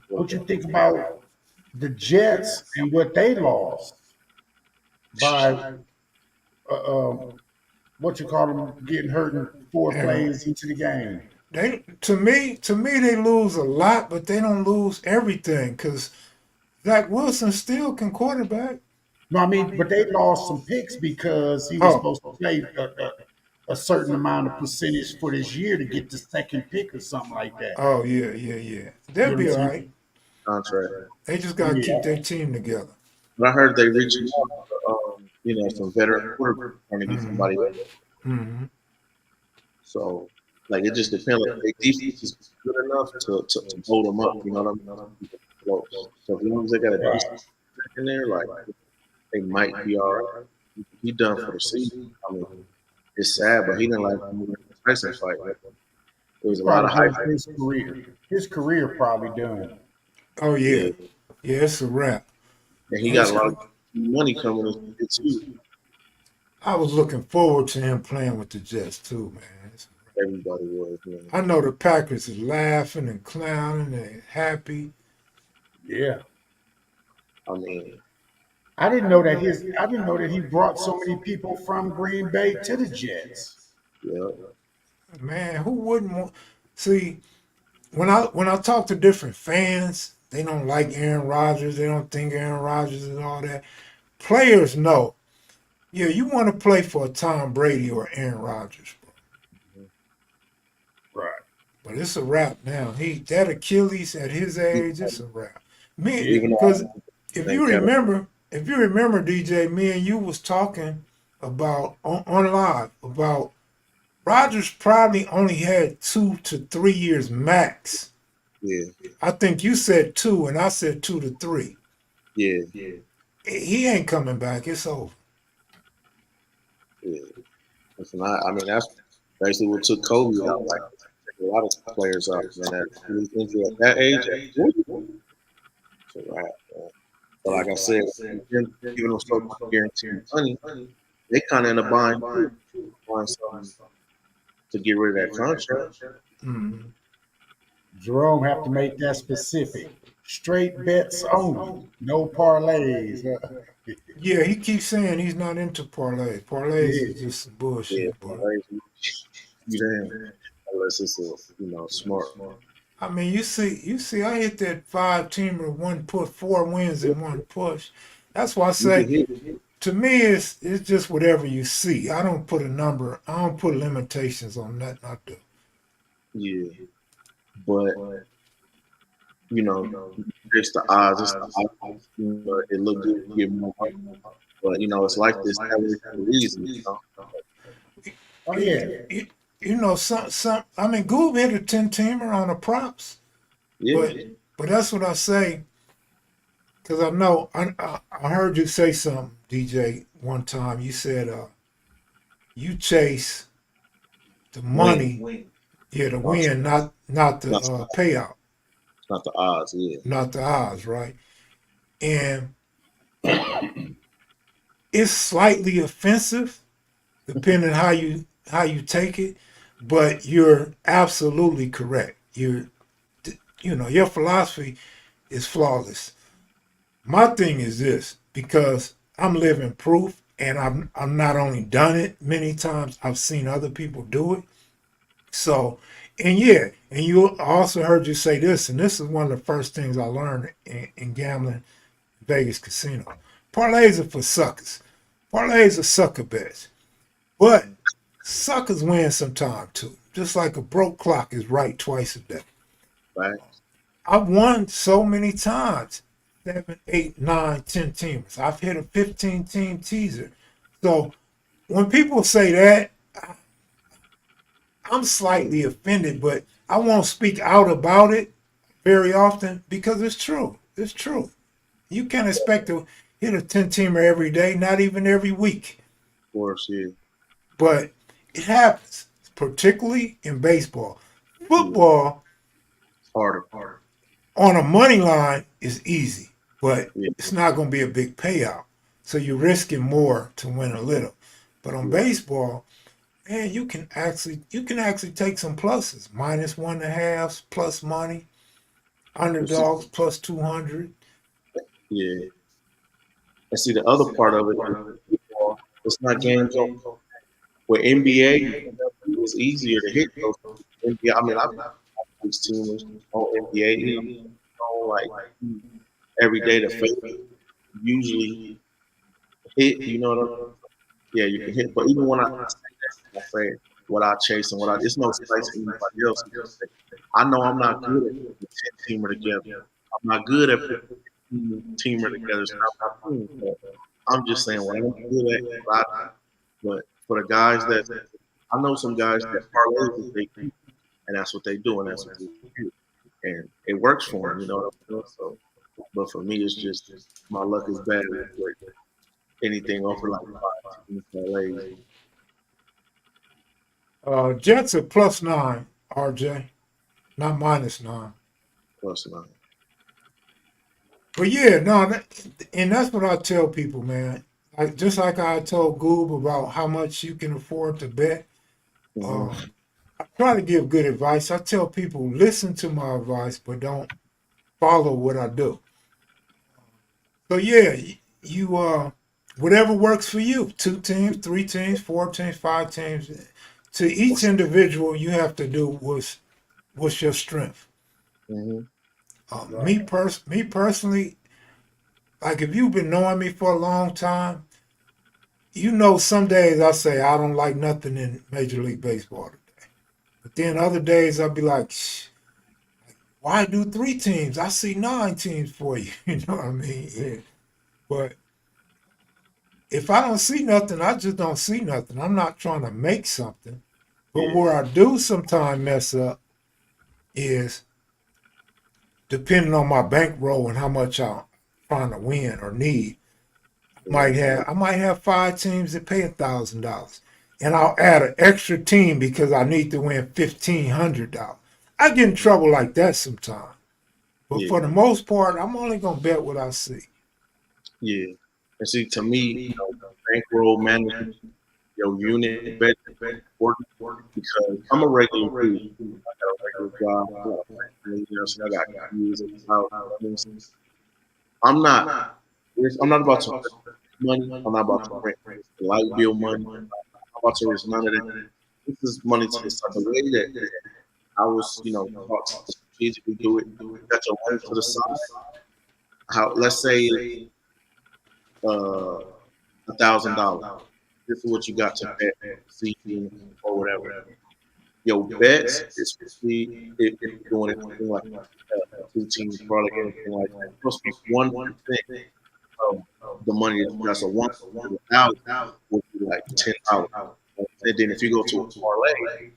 What you think about the Jets and what they lost by what you call them getting hurt in 4 plays into the game? To me, they lose a lot, but they don't lose everything because Zach Wilson still can quarterback. No, I mean, but they lost some picks because he was supposed to play a certain amount of percentage for this year to get the second pick or something like that. Oh yeah. They'll be all right. Contract. They just got to keep their team together. But I heard they reached out, some veteran quarterback trying to get somebody else. Mm-hmm. So, like, it just depends. Like, their defense is good enough to hold them up. You know what I mean? So as long as they got a decent in there, like, they might be all right. He done for the season. I mean, it's sad, but he didn't like the Tyson fight. Like, there was a lot of hype. His career probably done. Oh yeah, it's a wrap. and he got a lot of money coming in too. I was looking forward to him playing with the Jets too, man. Everybody was, man. I know the Packers is laughing and clowning and happy. Yeah. I mean, I didn't know that he brought so many people from Green Bay to the Jets. yeah, Man, who wouldn't want? See, when I talk to different fans, they don't like Aaron Rodgers. They don't think Aaron Rodgers and all that. Players know. Yeah, you want to play for a Tom Brady or Aaron Rodgers, bro. Right. But it's a wrap now. That Achilles at his age, it's a wrap. Me, Yeah. even though because I think Kevin, if you remember, DJ, me and you was talking about on live about Rodgers probably only had 2 to 3 years max. yeah, I think you said 2, and I said 2 to 3. yeah, He ain't coming back. It's over. yeah. Listen, I mean, that's basically what took Kobe out. Like, a lot of players out, man. That really injured at that age, at 40, it's a wrap, man. But like I said, giving them so much guaranteed money, they kind of in a bind too. Find something to get rid of that contract. Mhm. Jerome have to make that specific. Straight bets only. No parlays. Yeah, he keeps saying he's not into parlays. Parlays Yeah. is just some Yeah, bullshit, but you damn. Unless it's a smart. I mean, you see, I hit that 5 teamer, one push, 4 wins in one push. That's why I You can say, hit. to me, it's just whatever you see. I don't put a number. I don't put limitations on nothing I do. Yeah, but you know, it's the odds. It's the odds. It look good to get more money. But it's like this that way for a reason. Oh It, yeah. it, some. I mean, Goob hit a 10 teamer on the props, Yeah, but that's what I say because I know I heard you say something, DJ, one time. You said you chase the win. money, yeah, the Not, win, not the not, payout, not the odds. Yeah, not the odds, right? And it's slightly offensive depending how you take it, but you're absolutely correct. Your philosophy is flawless. My thing is this, because I'm living proof, and I'm not only done it many times, I've seen other people do it. So, and yeah, and you I also heard you say this, and this is one of the first things I learned in gambling Vegas casino. Parlays are for suckers. Parlays are sucker bets. But suckers win sometime too. Just like a broke clock is right twice a day. right. I've won so many times. 7, 8, 9, 10 teamers. I've hit a 15-team teaser. So when people say that, I'm slightly offended, but I won't speak out about it very often because it's true. It's true. You can't expect to hit a 10-teamer every day, not even every week. Of course, yeah, But it happens, particularly in baseball. yeah. Football It's harder. on a money line is easy, but Yeah, it's not going to be a big payout. So you're risking more to win a little. But on yeah, baseball, man, you can actually take some pluses. -1.5 plus money, and see, underdogs plus 200. yeah. And see, the other part of it is football. It's not games on. With NBA, it's easier to hit those. NBA, I mean, I've these teams on NBA, like every day the favorite usually hit. You know what I mean? Yeah, you can hit. But even when I say what I chase and what I, it's no space for anybody else. I know I'm not good at putting a 10 teamer together. I'm not good at putting a teamer together. So I'm just saying what I'm good at. But for the guys that I know some guys that parlay with they and that's what they do, and that's what they do, and it works for them. You know what I'm saying? So, but for me, it's just my luck is bad with anything over like 5 parlays Jets are +9, RJ, not -9. plus 9. But yeah, no, and that's what I tell people, man. Like just like I told Goob about how much you can afford to bet. Mm-hmm. Um, I try to give good advice. I tell people listen to my advice, but don't follow what I do. So yeah, you whatever works for you. 2 teams, 3 teams, 4 teams, 5 teams. To each individual, you have to do what's your strength. Mm-hmm. Right. Me personally, like if you've been knowing me for a long time, you know some days I say I don't like nothing in Major League Baseball today. But then other days I'll be like, Shh, why do 3 teams? I see 9 teams for you. You know what I mean? Yeah. But if I don't see nothing, I just don't see nothing. I'm not trying to make something. But Yeah. where I do sometimes mess up is depending on my bankroll and how much I'm trying to win or need. I might have 5 teams that pay $1,000, and I'll add an extra team because I need to win $1,500. I get in trouble like that sometimes, but Yeah. for the most part, I'm only gonna bet what I see. Yeah. And see, to me, bankroll management, your unit bet is important because I'm a regular dude. I got a regular job. I got a family, so I got kids and house. I'm not. I'm not about to risk money. I'm not about to risk the light bill money. I'm about to risk none of that. This is money to the side. The way that I was, taught to strategically do it. You got your money to the side. How? Let's say $1,000. This is what you got to bet, season or whatever. Your bets, especially if you're doing anything like 2 teams, probably anything like that, it's supposed to be 1% of the money that you got. So 1,000 would be like $10. And then if you go to a parlay,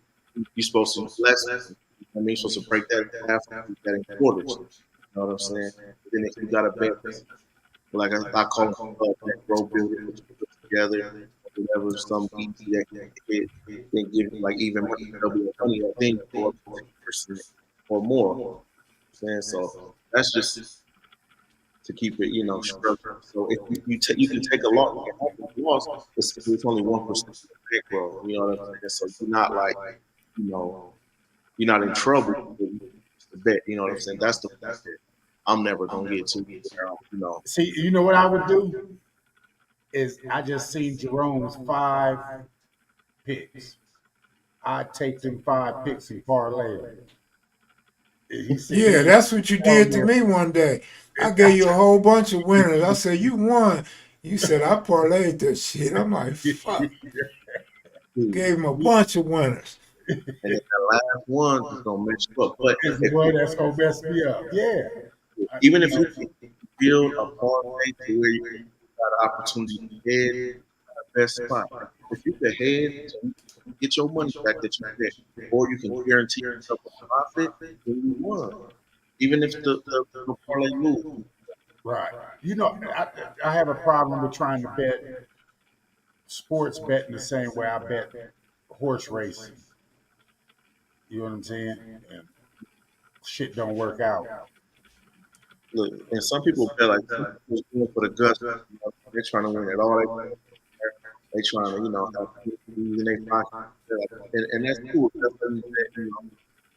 you're supposed to less. I mean, you're supposed to break that in half, and that in quarters. You know what I'm saying? Then if you got a bet, like I call them bankroll builder, that you put together, whatever, some easy that can hit, then give like even money, double your money, and then you go up to 50% or more. You know what I'm saying, so that's just to keep it, structured. So if you can take a loss, you can have a loss, it's only 1% bankroll. You know what I'm saying? So you're not like, you know, you're not in trouble. It's the bet. You know what I'm saying? That's the part that I'm never gonna get to. See, you know what I would do is I just seen Jerome's 5 picks. I'd take them 5 picks and parlay them. He said Yeah, he that's what you hell did to yeah. me one day. I gave you a whole bunch of winners. I said you won. You said I parlayed that shit. I'm like, fuck. Gave him a bunch of winners. And then the last one is gonna mess you up. But Is the if one that's gonna mess me up. Yeah. even You if know, you can build a parlay to where you got an opportunity to head the best spot. If you can head, so you can get your money back that you bet, or you can guarantee yourself a profit, then you won. Even if the parlay lose. right. You know, I have a problem with trying to bet sports betting the same way I bet horse racing. You know what I'm saying? And shit don't work out. Look, and some people feel like some people just doing it for the guts. They're trying to win it all. They trying to, have things in their pocket. And that's cool. That's what you bet,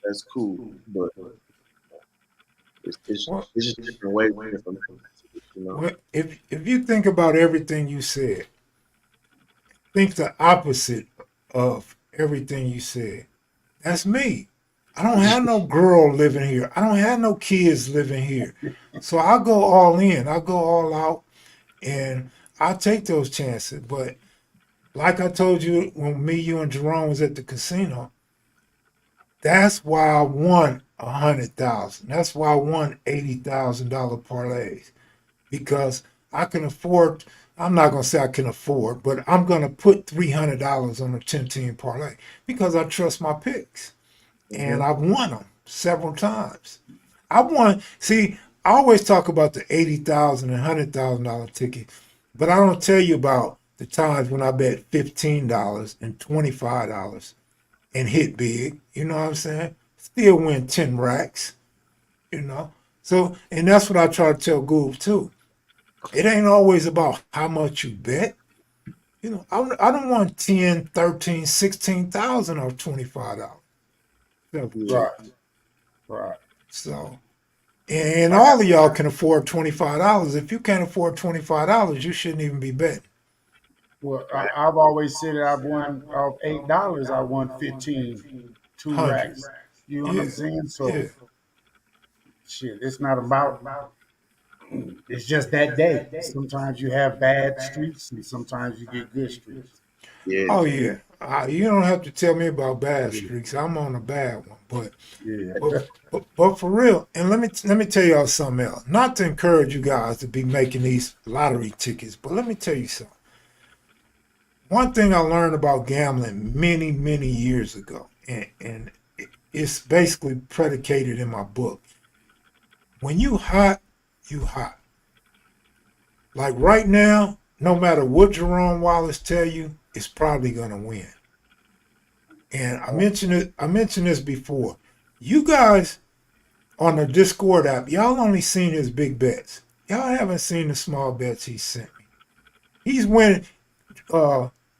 that's cool. But it's, it's, Well, it's just different ways, different methods. if you think about everything you said, think the opposite of everything you said. That's me. I don't have no girl living here. I don't have no kids living here. So I go all in. I go all out and I take those chances. But like I told you when me, you, and Jerome was at the casino, that's why I won 100,000. That's why I won $80,000 parlays because I can afford. I'm not gonna say I can afford, but I'm gonna put $300 on a 10-team parlay because I trust my picks, and Mm-hmm. I've won them several times. I won. See, I always talk about the 80,000 and $100,000 ticket, but I don't tell you about the times when I bet $15 and $25 and hit big. You know what I'm saying? Still win 10 racks. You know. So, and that's what I try to tell Goob too. It ain't always about how much you bet. I don't want 10, 13, 16,000 off $25. Yeah. Right. Right. So, and Like I, all of y'all can afford $25. If you can't afford $25, you shouldn't even be betting. well, I've always said that I've won off $8. I won 15, 100. racks. You know what Yeah, I'm saying? yeah. So shit, it's not about. It's just that day. Sometimes you have bad streaks, and sometimes you get good streaks. Yeah. Oh yeah. You don't have to tell me about bad Yeah. streaks. I'm on a bad one, Yeah. but but for real. And let me tell y'all something else. Not to encourage you guys to be making these lottery tickets, but let me tell you something. One thing I learned about gambling many years ago, and it's basically predicated in my book. When you hot, you hot. Like right now, no matter what Jerome Wallace tell you, it's probably gonna win. And I mentioned this before. You guys on the Discord app, y'all only seen his big bets. Y'all haven't seen the small bets he sent me. He's winning.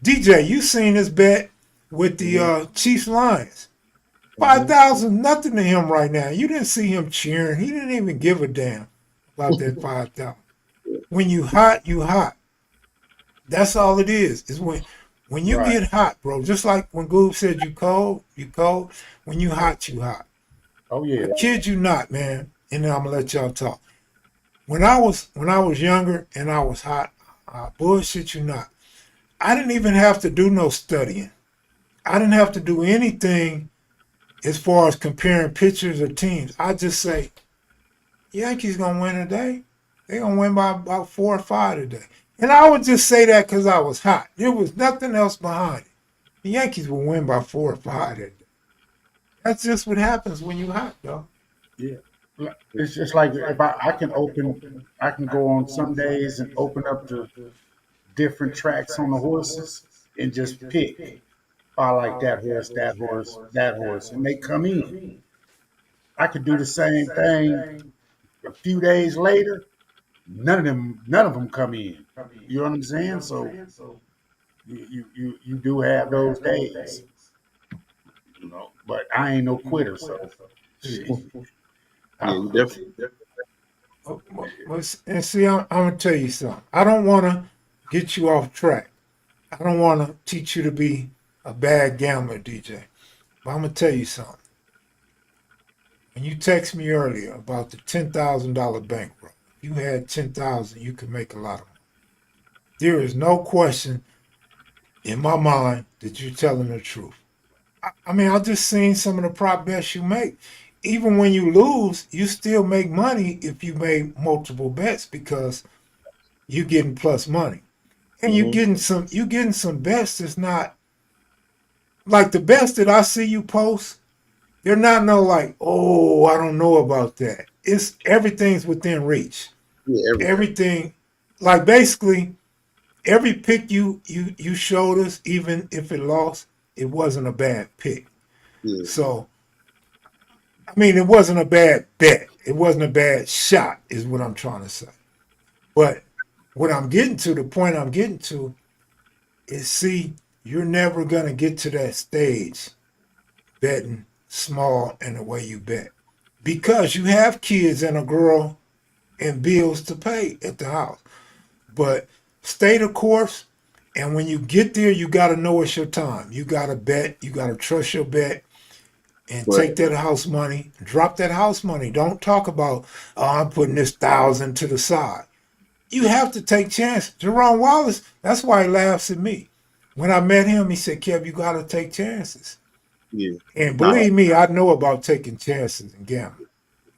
DJ, you seen his bet with the Mm-hmm. Chiefs Lions. Mm-hmm. 5,000, nothing to him right now. You didn't see him cheering. He didn't even give a damn about that 5,000. When you hot, you hot. That's all it is. Is when you Right. get hot, bro. Just like when Goob said you cold, you cold. When you hot, you hot. Oh I yeah. kid you not, man. And then I'm gonna let y'all talk. When I was younger and I was hot, bullshit you not. I didn't even have to do no studying. I didn't have to do anything as far as comparing pictures or teams. I just say Yankees gonna win today. They gonna win by about 4 or 5 today. And I would just say that because I was hot. There was nothing else behind it. The Yankees will win by 4 or 5 today. That's just what happens when you hot, though. Yeah. It's just like if I can go on some days and open up the different tracks on the horses and just pick. I like that horse, that horse, that horse, and they come in. I could do the same thing a few days later. None of them come in. You know what I'm saying? So you do have those days, you know. But I ain't no quitter, so shit. Yeah, I, you definitely. And see, I'm gonna tell you something. I don't want to get you off track. I don't want to teach you to be a bad gambler, DJ. But I'm gonna tell you something. When you text me earlier about the $10,000 bankroll, if you had 10,000, you could make a lot of money. There is no question in my mind that you're telling the truth. I mean, I just seen some of the prop bets you make. Even when you lose, you still make money if you made multiple bets because you're getting plus money. And Mm-hmm. you're getting some bets that's not like the best that I see you post. They're not no like, oh, I don't know about that. It's everything's within reach. Yeah, everything. Everything, like basically every pick you showed us, even if it lost, it wasn't a bad pick. Yeah. So I mean, it wasn't a bad bet. It wasn't a bad shot, is what I'm trying to say. But what I'm getting to, the point I'm getting to, is see, you're never gonna get to that stage betting small in the way you bet because you have kids and a girl and bills to pay at the house. But stay the course, and when you get there, you got to know it's your time. You got to bet. You got to trust your bet and But take that house money. Drop that house money. Don't talk about, oh, I'm putting this 1,000 to the side. You have to take chances. Jerome Wallace, that's why he laughs at me. When I met him, he said, Kev, you got to take chances. yeah, And nah, believe me, I know about taking chances in gambling.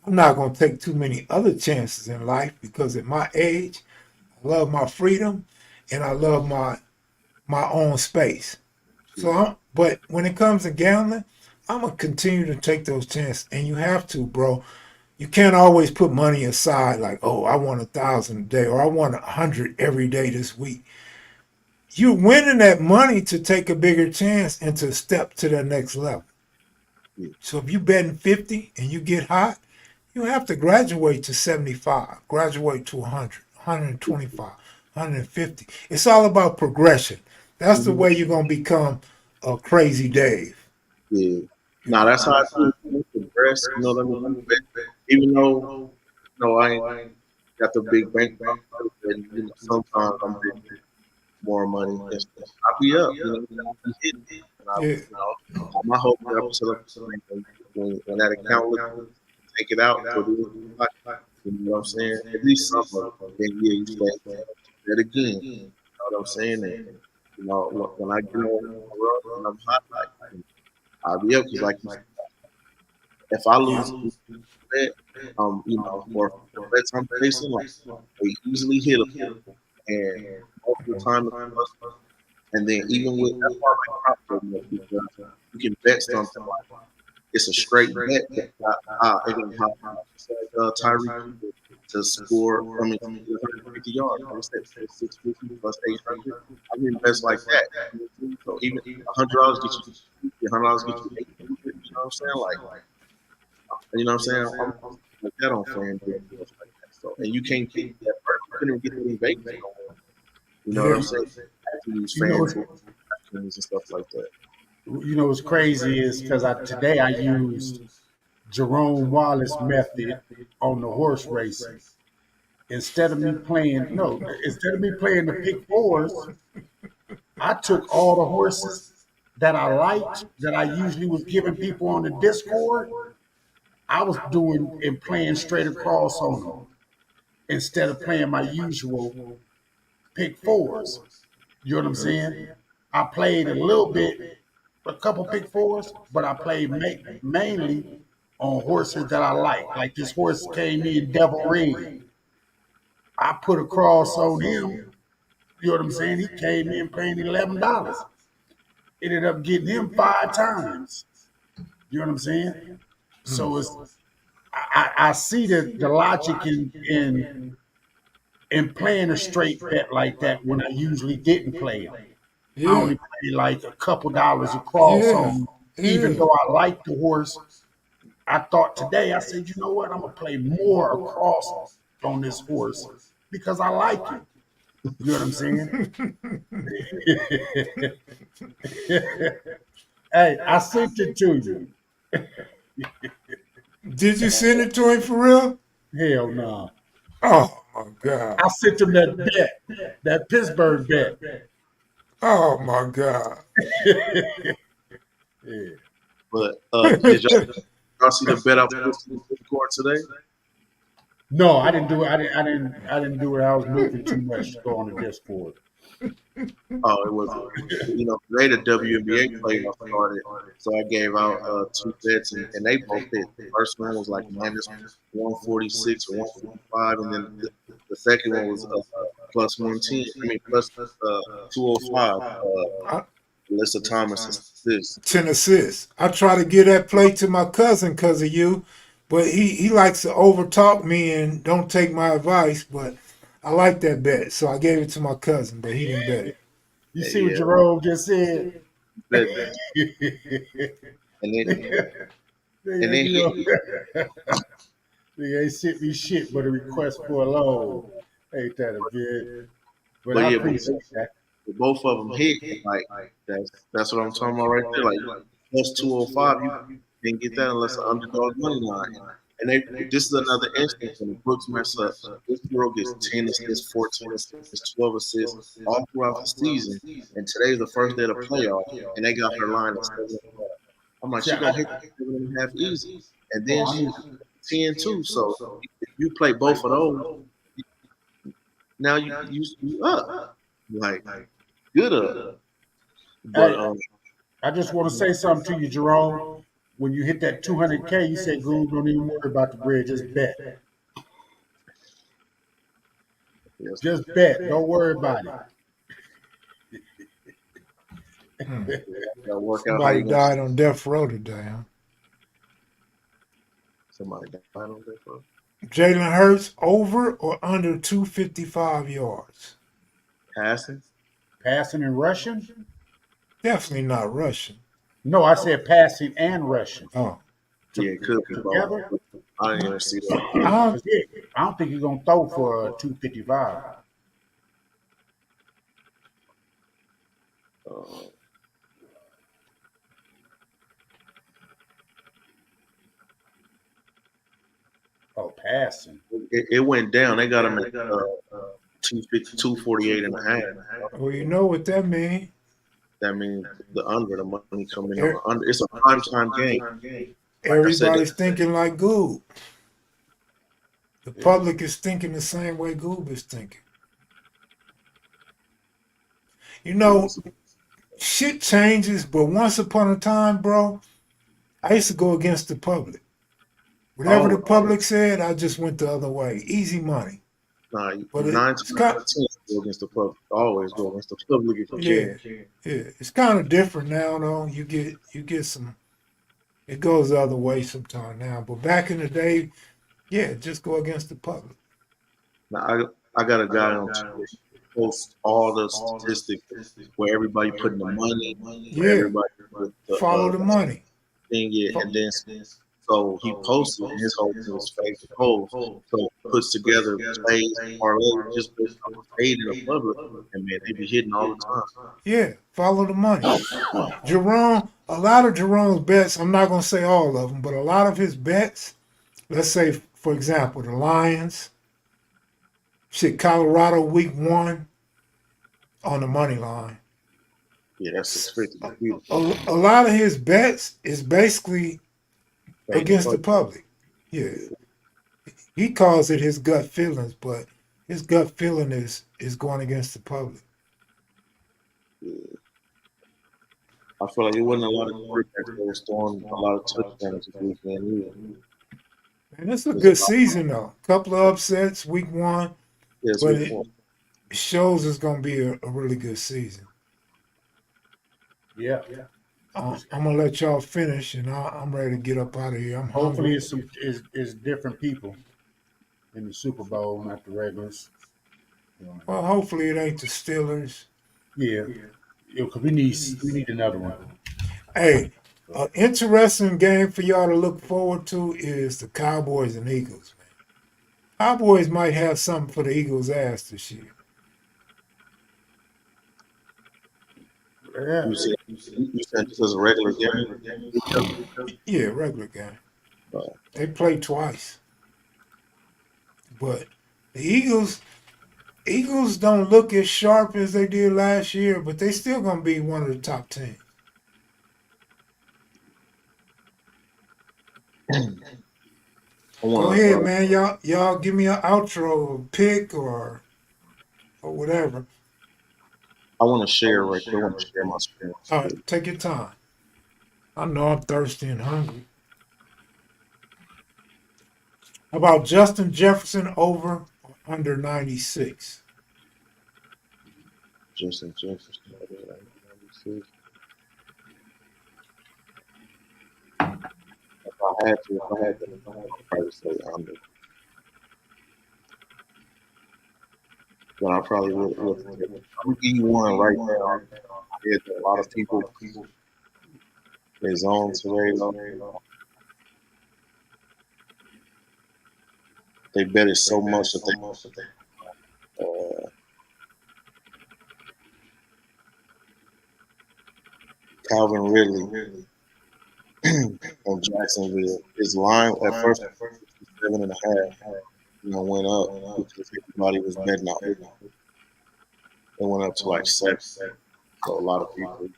I'm not going to take too many other chances in life because at my age, I love my freedom and I love my own space. But when it comes to gambling, I'm gonna continue to take those chances, and you have to, bro. You can't always put money aside like, oh, I want 1,000 a day or I want 100 every day this week. You're winning that money to take a bigger chance and to step to the next level. yeah, So if you betting 50 and you get hot, You don't have to graduate to 75, graduate to 100, 125, 150. It's all about progression. That's the Mhm. way you're going to become a crazy Dave. Yeah. You Now know? that's how I do progress. You know what I mean? But even though I ain't got the big bank, but sometimes I'm getting more money and stuff. I'll be up. I'll be hitting. And Yeah. my hope is up until when that account looks, take it out, put it in your pocket. You know what I'm saying? At least some of it. Then yeah, you stay that again. You know what I'm saying? And when I get on the road and I'm hot, like I'll be up because like you said, if I Yeah. lose bet, or the bets I'm facing, like they easily hit them, and most of the time it's plus. And then even with that's why I like prop so much because you can bet something like it's a straight bet that it can hop Tyreek to score. I mean, 150 yards. What's that? 650 plus 800. I mean, bets like that. So even $100 get you, $100 get you 800. You know what I'm saying? Like, you know what I'm saying? I'm like that on FanDuel and stuff like that. So, and you can't get that. You couldn't even get that in Vegas no more. You know what I'm Yeah. saying? I have to use You know, what's, FanDuel and stuff like that. what's crazy is because today I used Jerome Wallace method on the horse racing. Instead of me playing the pick fours, I took all the horses that I liked, that I usually was giving people on the Discord. I was doing and playing straight across on them instead of playing my usual pick fours. You know what I'm saying? I played a little bit, a couple pick fours, but I played mainly on horses that I like this horse came in, Devil Ring. I put a cross on him. You know what I'm saying? He came in paying $11. Ended up getting him 5 times. You know what I'm saying? Hmm. So I see the logic in playing a straight bet like that when I usually didn't play them. I Yeah. only pay like a couple dollars across Yeah. on, even Yeah. though I like the horse. I thought today, I said, you know what? I'm gonna play more across on this horse because I like him. You know what I'm saying? Hey, I sent it to you. Did you send it to him for real? Hell no. Nah. Oh my God. I sent him that bet, that Pittsburgh bet. Oh my God. Yeah. But did y'all see the bet I posted in the Discord today? No, I didn't do it. I didn't do it. I was moving too much to go on the Discord. Oh, it was today the WNBA playoffs started, so I gave out two bets and they both hit. The first one was like minus 146 or 155, and then the second one was plus 110. I mean plus 205. I, Alyssa Thomas assists. 10 assists. I try to get that play to my cousin because of you, but he likes to overtalk me and don't take my advice. But I like that bet, so I gave it to my cousin, but he didn't bet it. You see what Yeah, Jerome just said? bet that. And then and then You he know, they ain't sent me shit but a request for a loan. Ain't that a bit? But but I yeah, appreciate that. both of them hit. Like that's what I'm talking about right there. Like plus 205, you can't get that unless an underdog money line. And this is another instance when the books mess up. This girl gets 10 assists, 14 assists, 12 assists all throughout the season. And today's the first day of the playoff, and they got her line at 7.5. I'm like, See, she gonna hit 7.5 easy, and then oh, she 10 too. So if you play both of those, now you up like good up. But hey, I just want to say something to you, Jerome. When you hit that 200K, you say, "Guru, don't even worry about the bread. Just bet. yes, Just bet. Don't worry about Hmm. it." gotta work out how Somebody you gonna died on death row today, huh? somebody die on that bro. Jalen Hurts over or under 255 yards? Passing. Passing and rushing? Definitely not rushing. No, I said passing and rushing Oh, Yeah, it could be both. together. I didn't even see that. I don't, 'Cause I don't think he's gonna throw for 255. Uh, Oh, passing. it went down. They got him at 248 and a half. well, you know what that means. That means the under, the money coming on the under. It's a prime time game. Like I said, Everybody's thinking like Goob. The Yeah. public is thinking the same way Goob is thinking. You know, shit changes, but once upon a time, bro, I used to go against the public. Whatever the oh, public said, I just went the other way. Easy money. nah, But 9 times it's out kind, of 10 go against the public. Always go against the public if you yeah, can. yeah. It's kind of different now, though. You get some. It goes the other way sometime now. But back in the day, yeah, just go against the public. Now I got a guy on Twitter post all the statistics where everybody putting the money, where Yeah, everybody put the follow the money. thing in, Fo- and then so he posted and his whole thing was favorite post. So he puts together plays, parlays, just based on paid in the public, and man, they be hitting all the time. Yeah, follow the money. Jerome, a lot of Jerome's bets, I'm not going to say all of them, but a lot of his bets, let's say, for example, the Lions, shit, Colorado week 1 on the money line. Yeah, that's 650. Beautiful. A lot of his bets is basically Paid in against the public. Yeah. He calls it his gut feelings, but his gut feeling is going against the public. Yeah. I feel like it wasn't a lot of quarterbacks that was throwing a lot of touchdowns this weekend either. And it's a There's a good lot. season, though. Couple of upsets week 1, Yeah, it's but week it one. shows it's going to be a really good season. Yeah. I'm going to let y'all finish, and I'm ready to get up out of here. I'm Hopefully, hungry. it's different people in the Super Bowl, not the regulars. Well, hopefully it ain't the Steelers. Yeah, because we need another one. Hey, an interesting game for y'all to look forward to is the Cowboys and Eagles, man. Cowboys might have something for the Eagles' ass this year. Yeah. You said this is a regular game. Yeah, regular game. Uh, They play twice. But the Eagles don't look as sharp as they did last year, but they still gonna be one of the top teams. I Go want ahead, to. man. Y'all give me an outro pick or whatever. I want to share right quick. I want to share my screen. All right, take your time. I know I'm thirsty and hungry. How about Justin Jefferson over or under 96? Justin Jefferson. 96. If I had to, I'd probably say under. But I probably would. I'm gonna give you one right now. There's a lot of people. Their zone Torado. They bet it so much that they. Calvin Ridley on Jacksonville. His line at first was 7.5. Went up because everybody was betting out. It went up to like 7. So a lot of people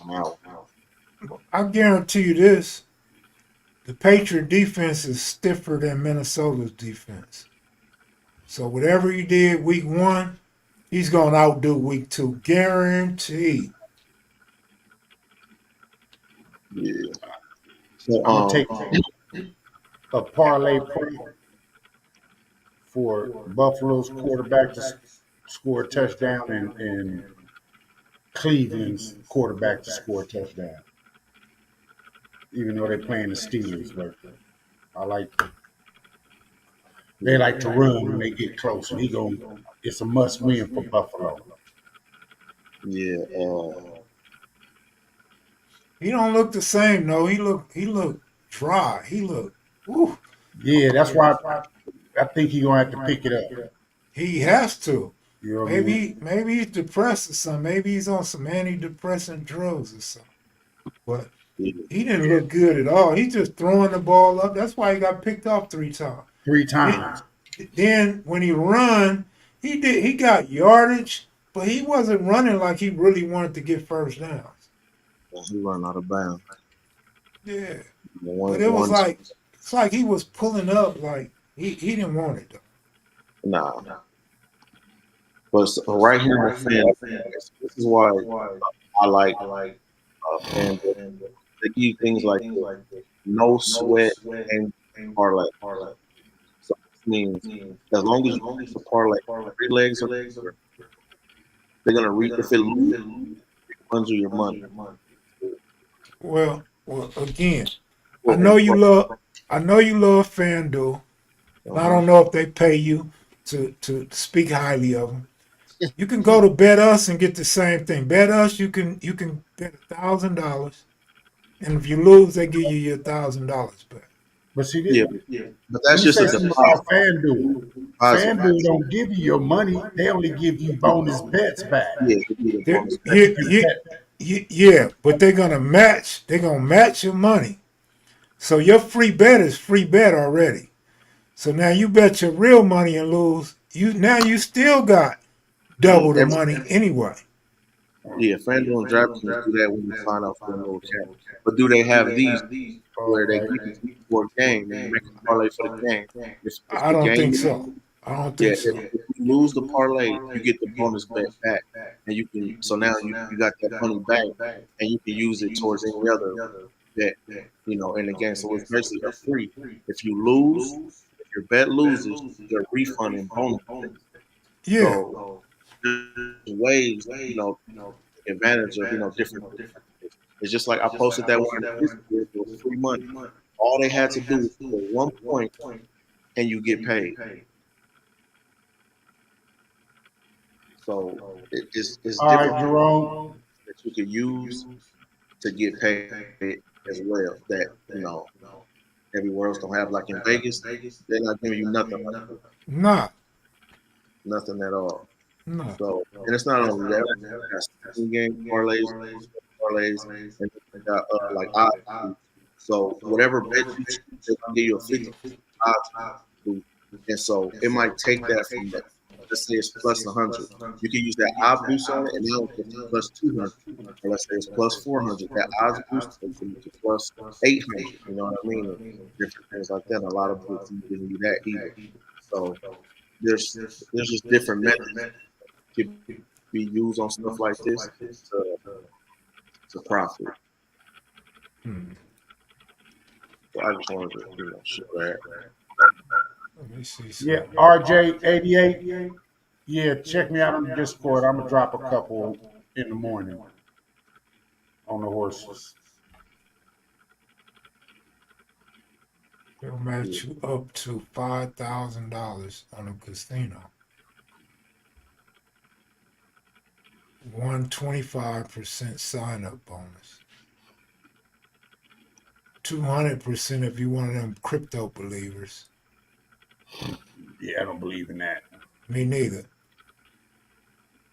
now. I guarantee you this. The Patriot defense is stiffer than Minnesota's defense. So whatever he did week 1, he's going to outdo week 2. Guaranteed. Yeah. So, I'm gonna take a parlay prop for Buffalo's quarterback to score a touchdown and Cleveland's quarterback to score a touchdown. Even though they're playing the Steelers, but they like to run when they get close. And it's a must win for Buffalo. yeah. He don't look the same though. He look dry. He look. Whew. Yeah, that's why I think he's gonna have to pick it up. He has to. You know what I mean? Maybe he's depressed or something. Maybe he's on some antidepressant drugs or something. But Yeah, he didn't look good at all. He's just throwing the ball up. That's why he got picked off 3 times. Three Then, times. then when he run, he got yardage, but he wasn't running like he really wanted to get first downs. he run out of bounds. Yeah. One, But it was one, like it's like he was pulling up like he didn't want it though. nah. But right here in the fan, this is why I like fans. They give things like this. No sweat and parlay. So this means as long as you keep the parlay 3 legs or longer, they're gonna read if it loses, under your money. Well, again, I Well, know you love I know you love FanDuel. I uh-huh. don't know if they pay you to speak highly of them. You can go to Bet Us and get the same thing. Bet Us, you can bet $1,000, and if you lose, they give you your $1,000 back. But see, Yeah, this, but let that's me just say a something deposit. about FanDuel. Deposit. FanDuel don't give you your money; they only give you bonus bets back Yeah, it be the They're, bonus. that yeah, you can yeah, bet. yeah, but they're gonna match. They're gonna match your money. So your free bet is free bet already. So now you bet your real money and lose. You still got double the Every, money anyway. yeah, FanDuel and DraftKings do that when you sign up for a new account. But do they have these where they Okay. give you for a game and you make a parlay for the game? If I the don't think game, so. I don't yeah, think so. if you lose the parlay, you get the bonus bet back, and you can. So now you got that money back, and you can use it towards any other bet, in the game. So it's basically a free. If you lose, if your bet loses, you get a refund in bonus bet. Yeah, So there's ways, take advantage of, different. It's just like I posted that one in the Discord for free money. All they had to do was score 1 point, and you get paid. So it's All different right, Jerome. that you can use to get paid as well. That everywhere else don't have. Like in Vegas, they're not giving you nothing like that, nah, nothing at all. nah. So and it's not only that. They got spin game parlays, parlays, and they got like odds boosts. So whatever bet you choose, they will give you a 50% odds boost. And so it might take that from the, let's say it's plus 100. You can use that odd boost on it, and now it's plus 200. Or let's say it's plus 400. That odds boost takes it to plus 800. You know what I mean? And different things like that. And a lot of books don't give you that either. So there's just different methods that can be used on stuff like this to profit. Hmm. So I just wanted to share that. Let me see Yeah, something. RJ88. Yeah, check me out on the Discord. I'm gonna drop a couple in the morning on the horses. They'll Yeah. match you up to $5,000 on a casino. 125% sign up bonus. 200% if you're one of them crypto believers. Yeah, I don't believe in that. Me neither.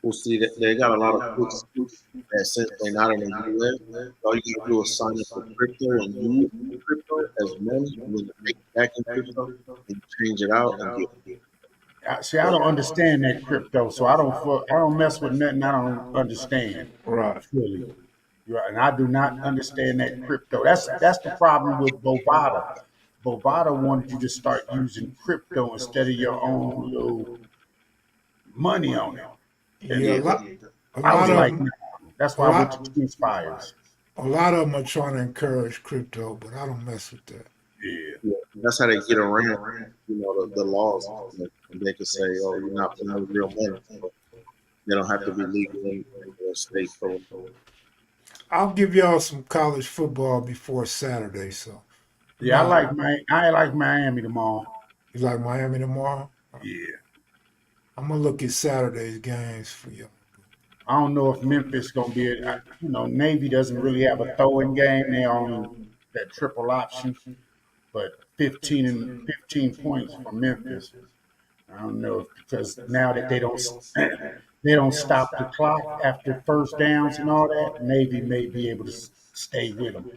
Well, see, they got a lot of books that since they're not in the U.S., all you gotta do is sign up for crypto and use crypto as money, and then you make it back in crypto, and you change it out and get. See, I don't understand that crypto, so I don't mess with nothing I don't understand Right. fully. Right, and I do not understand that crypto. That's the problem with Bovada. Bovada wanted you to start using crypto instead of your own little money on it. Yeah, Yeah, And a I lot was of like, them, nah. That's a why I went lot, to Twin Spires. a lot of them are trying to encourage crypto, but I don't mess with that. Yeah. yeah, that's how they get around, the laws. They could say, "Oh, you're not putting with real money." So they don't have to be legal in the state. So I'll give y'all some college football before Saturday. So I'm Yeah, not. I like Miami tomorrow. You like Miami tomorrow? Yeah. I'm gonna look at Saturday's games for you. I don't know if Memphis gonna be Navy doesn't really have a throwing game. They on that triple option. but 15 points for Memphis. I don't know if, because now that they don't stop the clock after first downs and all that, Navy may be able to stay with them.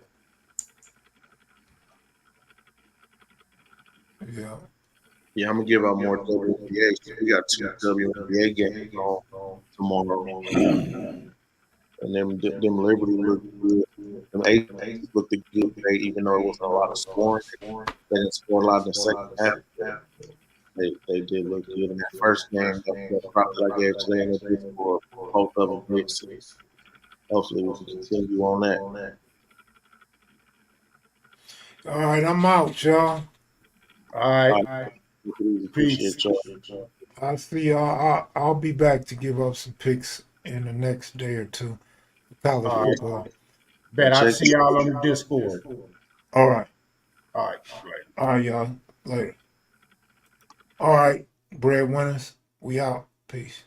Yeah. Yeah, I'm gonna give out more WNBA. We got two WNBA games on tomorrow, and them Liberty look good. Them Aces looked good today, even though it wasn't a lot of scoring. They didn't score a lot in the second half, but they did look good in that first game. That prop that I gave today, and they did score both of them hits. So hopefully, we can continue on that. All right, I'm out, y'all. All right, All right, peace. appreciate y'all. I'll see y'all. I'll be back to give up some picks in the next day or two for college All right, football. bet I'll Check. see y'all on the Discord. All right. All right, right. All right, y'all. Later. All right, breadwinners. We out. Peace.